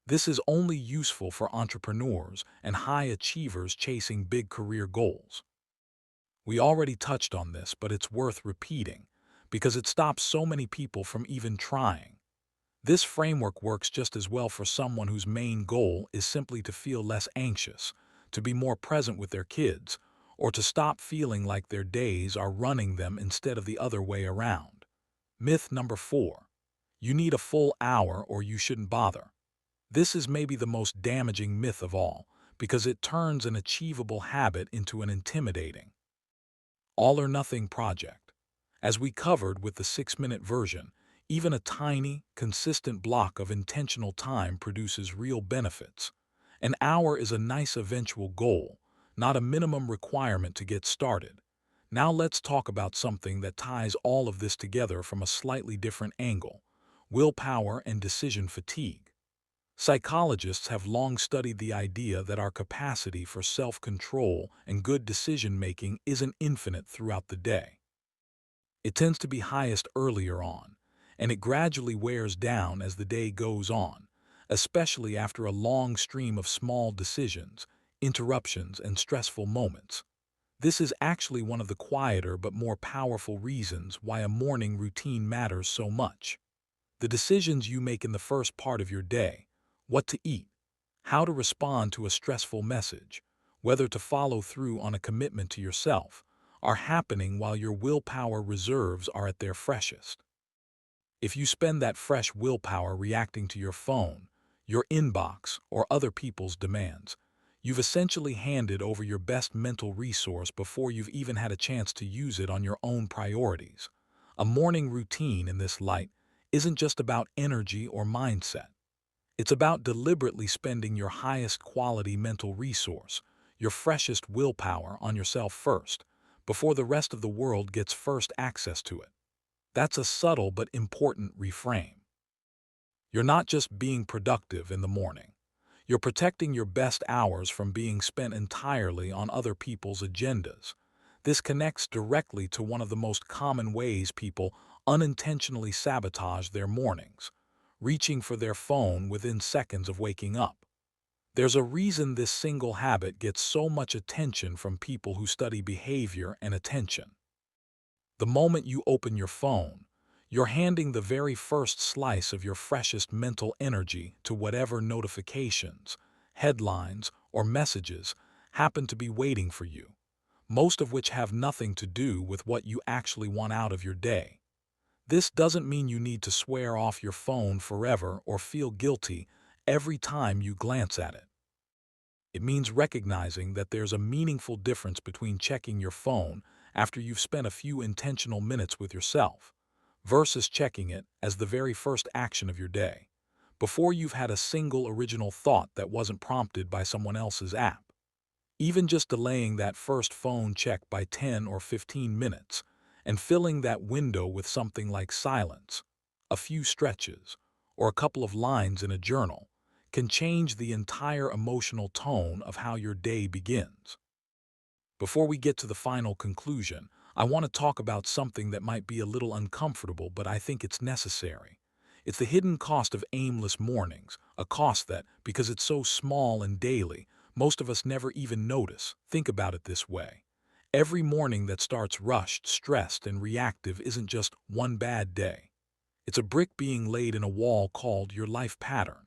Speaker 1: This is only useful for entrepreneurs and high achievers chasing big career goals. We already touched on this, but it's worth repeating because it stops so many people from even trying. This framework works just as well for someone whose main goal is simply to feel less anxious, to be more present with their kids, or to stop feeling like their days are running them instead of the other way around. Myth number 4. You need a full hour or you shouldn't bother. This is maybe the most damaging myth of all because it turns an achievable habit into an intimidating, all-or-nothing project. As we covered with the 6-minute version, Even a tiny, consistent block of intentional time produces real benefits. An hour is a nice eventual goal, not a minimum requirement to get started. Now let's talk about something that ties all of this together from a slightly different angle: willpower and decision fatigue. Psychologists have long studied the idea that our capacity for self-control and good decision-making isn't infinite throughout the day. It tends to be highest earlier on, and it gradually wears down as the day goes on, especially after a long stream of small decisions, interruptions, and stressful moments. This is actually one of the quieter but more powerful reasons why a morning routine matters so much. The decisions you make in the first part of your day, what to eat, how to respond to a stressful message, whether to follow through on a commitment to yourself, are happening while your willpower reserves are at their freshest. If you spend that fresh willpower reacting to your phone, your inbox, or other people's demands, you've essentially handed over your best mental resource before you've even had a chance to use it on your own priorities. A morning routine in this light isn't just about energy or mindset. It's about deliberately spending your highest quality mental resource, your freshest willpower, on yourself first, before the rest of the world gets first access to it. That's a subtle but important reframe. You're not just being productive in the morning. You're protecting your best hours from being spent entirely on other people's agendas. This connects directly to one of the most common ways people unintentionally sabotage their mornings: reaching for their phone within seconds of waking up. There's a reason this single habit gets so much attention from people who study behavior and attention. The moment you open your phone, you're handing the very first slice of your freshest mental energy to whatever notifications, headlines, or messages happen to be waiting for you, most of which have nothing to do with what you actually want out of your day. This doesn't mean you need to swear off your phone forever or feel guilty every time you glance at it. It means recognizing that there's a meaningful difference between checking your phone after you've spent a few intentional minutes with yourself, versus checking it as the very first action of your day, before you've had a single original thought that wasn't prompted by someone else's app. Even just delaying that first phone check by 10 or 15 minutes and filling that window with something like silence, a few stretches, or a couple of lines in a journal can change the entire emotional tone of how your day begins. Before we get to the final conclusion, I want to talk about something that might be a little uncomfortable, but I think it's necessary. It's the hidden cost of aimless mornings, a cost that, because it's so small and daily, most of us never even notice. Think about it this way. Every morning that starts rushed, stressed, and reactive isn't just one bad day. It's a brick being laid in a wall called your life pattern.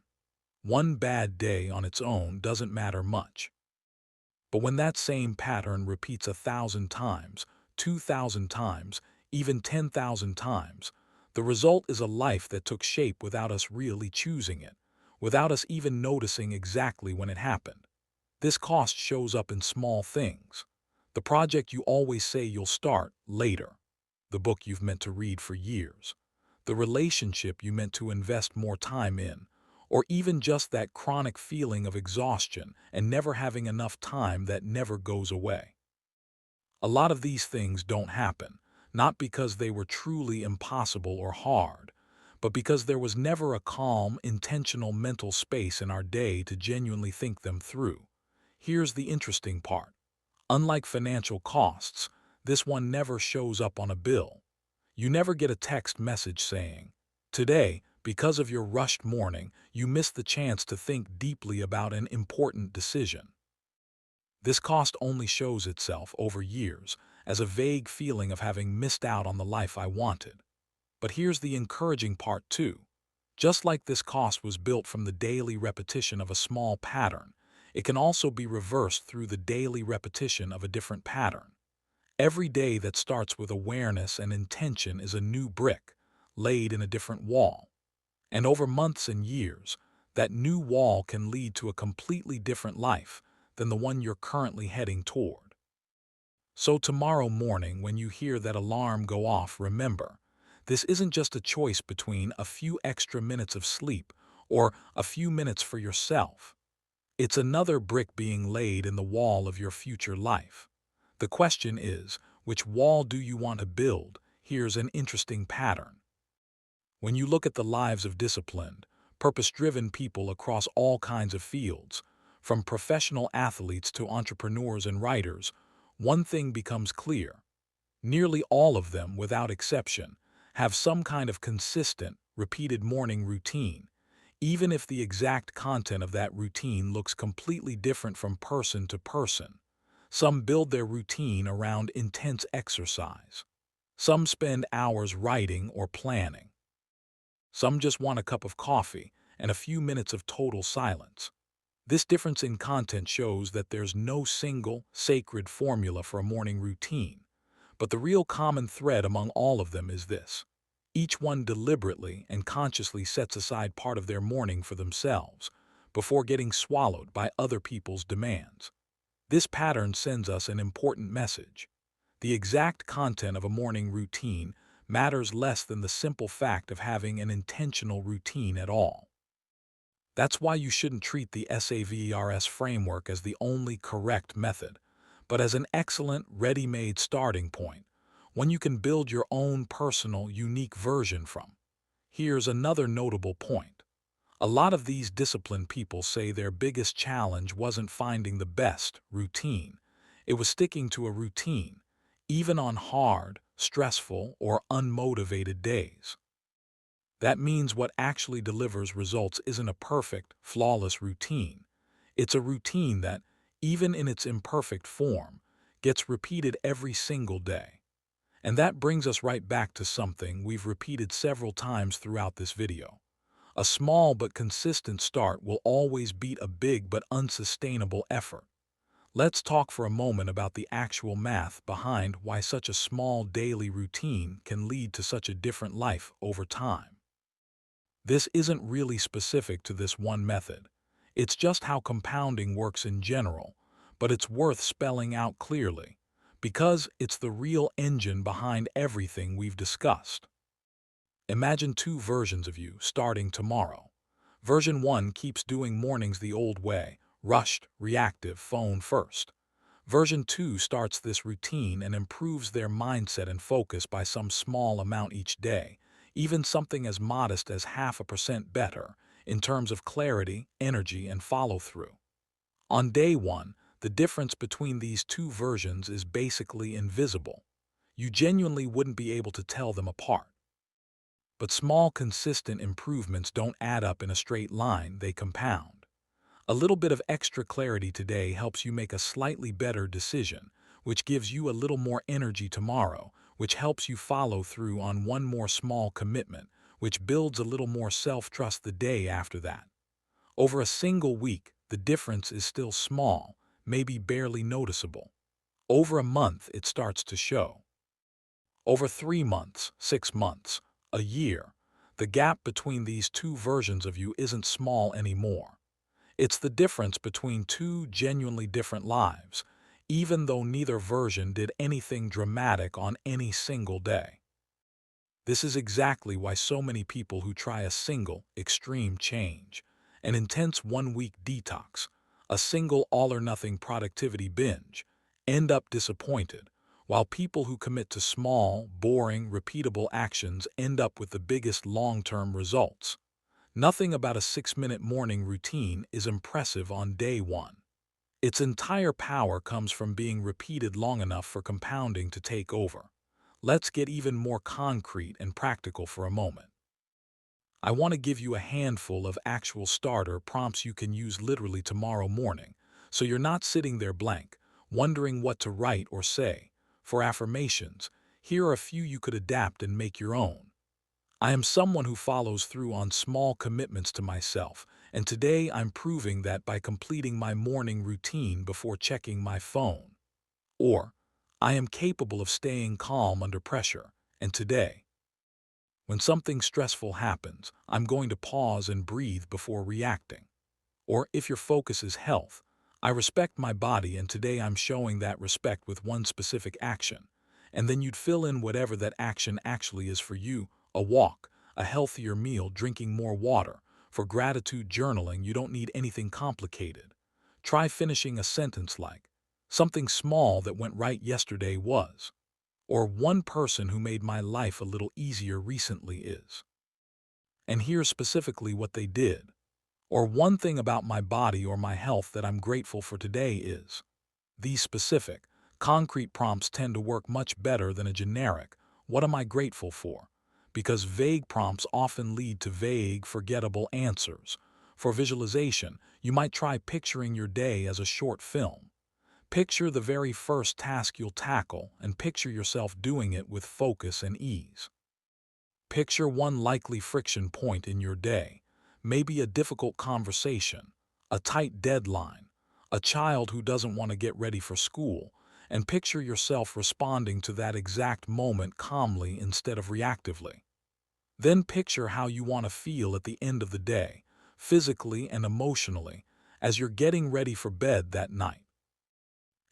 Speaker 1: One bad day on its own doesn't matter much. But when that same pattern repeats 1,000 times, 2,000 times, even 10,000 times, the result is a life that took shape without us really choosing it, without us even noticing exactly when it happened. This cost shows up in small things. The project you always say you'll start later. The book you've meant to read for years. The relationship you meant to invest more time in. Or even just that chronic feeling of exhaustion and never having enough time that never goes away. A lot of these things don't happen, not because they were truly impossible or hard, but because there was never a calm, intentional mental space in our day to genuinely think them through. Here's the interesting part. Unlike financial costs, this one never shows up on a bill. You never get a text message saying, "Today, because of your rushed morning, you missed the chance to think deeply about an important decision." This cost only shows itself over years as a vague feeling of having missed out on the life I wanted. But here's the encouraging part too. Just like this cost was built from the daily repetition of a small pattern, it can also be reversed through the daily repetition of a different pattern. Every day that starts with awareness and intention is a new brick, laid in a different wall. And over months and years, that new wall can lead to a completely different life than the one you're currently heading toward. So tomorrow morning, when you hear that alarm go off, remember, This isn't just a choice between a few extra minutes of sleep or a few minutes for yourself. It's another brick being laid in the wall of your future life. The question is, which wall do you want to build? Here's an interesting pattern. When you look at the lives of disciplined, purpose-driven people across all kinds of fields, from professional athletes to entrepreneurs and writers, one thing becomes clear. Nearly all of them, without exception, have some kind of consistent, repeated morning routine, even if the exact content of that routine looks completely different from person to person. Some build their routine around intense exercise. Some spend hours writing or planning. Some just want a cup of coffee and a few minutes of total silence. This difference in content shows that there's no single, sacred formula for a morning routine. But the real common thread among all of them is this. Each one deliberately and consciously sets aside part of their morning for themselves, before getting swallowed by other people's demands. This pattern sends us an important message. The exact content of a morning routine matters less than the simple fact of having an intentional routine at all. That's why you shouldn't treat the SAVERS framework as the only correct method, but as an excellent, ready-made starting point, one you can build your own personal, unique version from. Here's another notable point. A lot of these disciplined people say their biggest challenge wasn't finding the best routine. It was sticking to a routine, even on hard, stressful, or unmotivated days. That means what actually delivers results isn't a perfect, flawless routine. It's a routine that, even in its imperfect form, gets repeated every single day. And that brings us right back to something we've repeated several times throughout this video. A small but consistent start will always beat a big but unsustainable effort. Let's talk for a moment about the actual math behind why such a small daily routine can lead to such a different life over time. This isn't really specific to this one method. It's just how compounding works in general, but it's worth spelling out clearly, because it's the real engine behind everything we've discussed. Imagine two versions of you starting tomorrow. Version 1 keeps doing mornings the old way, rushed, reactive, phone first. Version 2 starts this routine and improves their mindset and focus by some small amount each day, even something as modest as 0.5% better, in terms of clarity, energy, and follow-through. On day 1, the difference between these two versions is basically invisible. You genuinely wouldn't be able to tell them apart. But small, consistent improvements don't add up in a straight line, they compound. A little bit of extra clarity today helps you make a slightly better decision, which gives you a little more energy tomorrow, which helps you follow through on one more small commitment, which builds a little more self-trust the day after that. Over a single week, the difference is still small, maybe barely noticeable. Over a month, it starts to show. Over 3 months, 6 months, a year, the gap between these two versions of you isn't small anymore. It's the difference between two genuinely different lives, even though neither version did anything dramatic on any single day. This is exactly why so many people who try a single, extreme change, an intense one-week detox, a single all-or-nothing productivity binge, end up disappointed, while people who commit to small, boring, repeatable actions end up with the biggest long-term results. Nothing about a 6-minute morning routine is impressive on day 1. Its entire power comes from being repeated long enough for compounding to take over. Let's get even more concrete and practical for a moment. I want to give you a handful of actual starter prompts you can use literally tomorrow morning, so you're not sitting there blank, wondering what to write or say. For affirmations, here are a few you could adapt and make your own. I am someone who follows through on small commitments to myself, and today I'm proving that by completing my morning routine before checking my phone. Or, I am capable of staying calm under pressure, and today, when something stressful happens, I'm going to pause and breathe before reacting. Or, if your focus is health, I respect my body and today I'm showing that respect with one specific action. And then you'd fill in whatever that action actually is for you, a walk, a healthier meal, drinking more water. For gratitude journaling, you don't need anything complicated. Try finishing a sentence like, "Something small that went right yesterday was," or "One person who made my life a little easier recently is." And here's specifically what they did. Or "One thing about my body or my health that I'm grateful for today is." These specific, concrete prompts tend to work much better than a generic, "What am I grateful for?" Because vague prompts often lead to vague, forgettable answers. For visualization, you might try picturing your day as a short film. Picture the very first task you'll tackle and picture yourself doing it with focus and ease. Picture one likely friction point in your day, maybe a difficult conversation, a tight deadline, a child who doesn't want to get ready for school, and picture yourself responding to that exact moment calmly instead of reactively. Then picture how you want to feel at the end of the day, physically and emotionally, as you're getting ready for bed that night.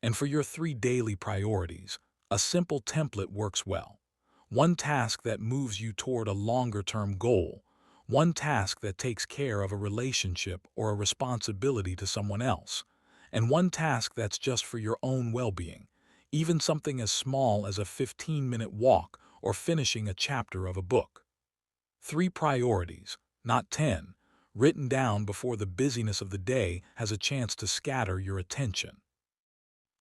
Speaker 1: And for your 3 daily priorities, a simple template works well. One task that moves you toward a longer-term goal, one task that takes care of a relationship or a responsibility to someone else, and one task that's just for your own well-being, even something as small as a 15-minute walk or finishing a chapter of a book. 3 priorities, not 10, written down before the busyness of the day has a chance to scatter your attention.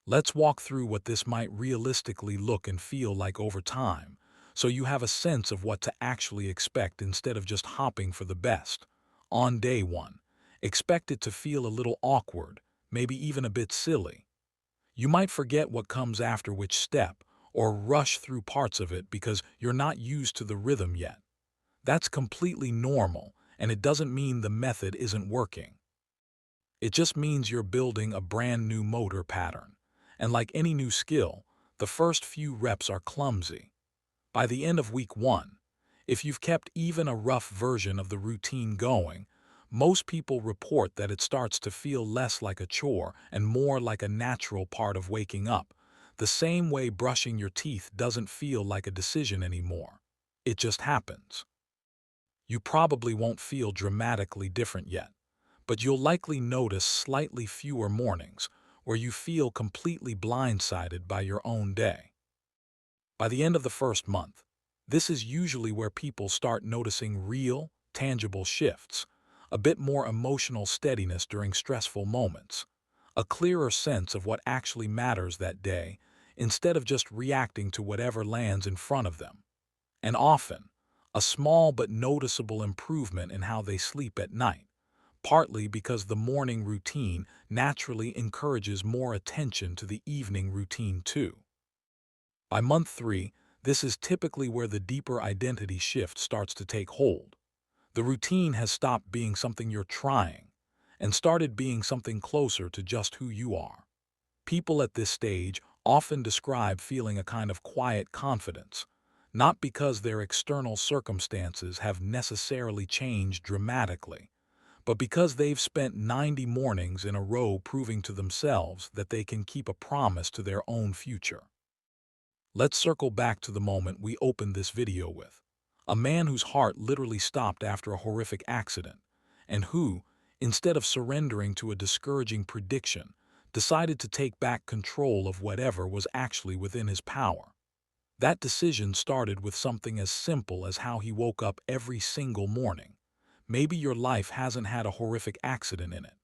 Speaker 1: Let's walk through what this might realistically look and feel like over time, so you have a sense of what to actually expect instead of just hopping for the best. On day 1, expect it to feel a little awkward, maybe even a bit silly. You might forget what comes after which step, or rush through parts of it because you're not used to the rhythm yet. That's completely normal, and it doesn't mean the method isn't working. It just means you're building a brand new motor pattern. And like any new skill, the first few reps are clumsy. By the end of week 1, if you've kept even a rough version of the routine going, most people report that it starts to feel less like a chore and more like a natural part of waking up, the same way brushing your teeth doesn't feel like a decision anymore. It just happens. You probably won't feel dramatically different yet, but you'll likely notice slightly fewer mornings where you feel completely blindsided by your own day. By the end of the first month, this is usually where people start noticing real, tangible shifts, a bit more emotional steadiness during stressful moments, a clearer sense of what actually matters that day instead of just reacting to whatever lands in front of them, and often, a small but noticeable improvement in how they sleep at night, partly because the morning routine naturally encourages more attention to the evening routine too. By month 3, this is typically where the deeper identity shift starts to take hold. The routine has stopped being something you're trying and started being something closer to just who you are. People at this stage often describe feeling a kind of quiet confidence, not because their external circumstances have necessarily changed dramatically, but because they've spent 90 mornings in a row proving to themselves that they can keep a promise to their own future. Let's circle back to the moment we opened this video with. A man whose heart literally stopped after a horrific accident, and who, instead of surrendering to a discouraging prediction, decided to take back control of whatever was actually within his power. That decision started with something as simple as how he woke up every single morning. Maybe your life hasn't had a horrific accident in it.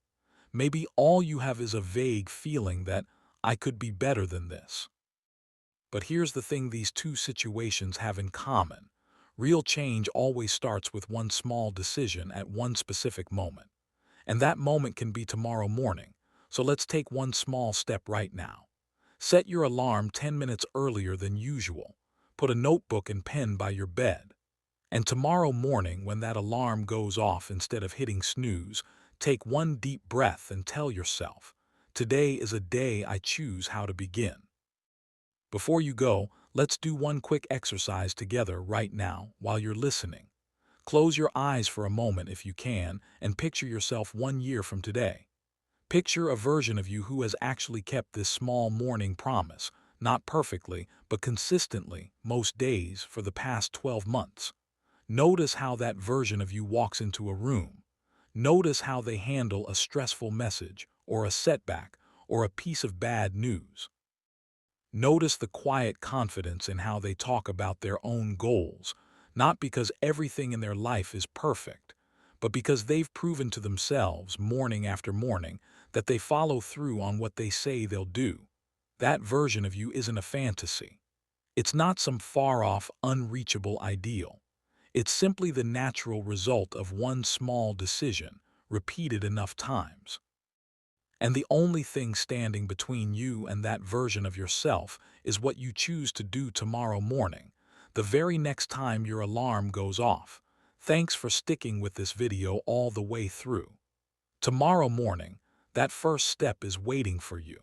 Speaker 1: Maybe all you have is a vague feeling that I could be better than this. But here's the thing these two situations have in common. Real change always starts with one small decision at one specific moment. And that moment can be tomorrow morning. So let's take one small step right now. Set your alarm 10 minutes earlier than usual. Put a notebook and pen by your bed. And tomorrow morning, when that alarm goes off, instead of hitting snooze, take one deep breath and tell yourself, "Today is a day I choose how to begin." Before you go, let's do one quick exercise together right now while you're listening. Close your eyes for a moment if you can and picture yourself 1 year from today. Picture a version of you who has actually kept this small morning promise, not perfectly, but consistently, most days for the past 12 months. Notice how that version of you walks into a room. Notice how they handle a stressful message, or a setback, or a piece of bad news. Notice the quiet confidence in how they talk about their own goals, not because everything in their life is perfect, but because they've proven to themselves morning after morning that they follow through on what they say they'll do. That version of you isn't a fantasy. It's not some far-off, unreachable ideal. It's simply the natural result of one small decision, repeated enough times. And the only thing standing between you and that version of yourself is what you choose to do tomorrow morning, the very next time your alarm goes off. Thanks for sticking with this video all the way through. Tomorrow morning, that first step is waiting for you.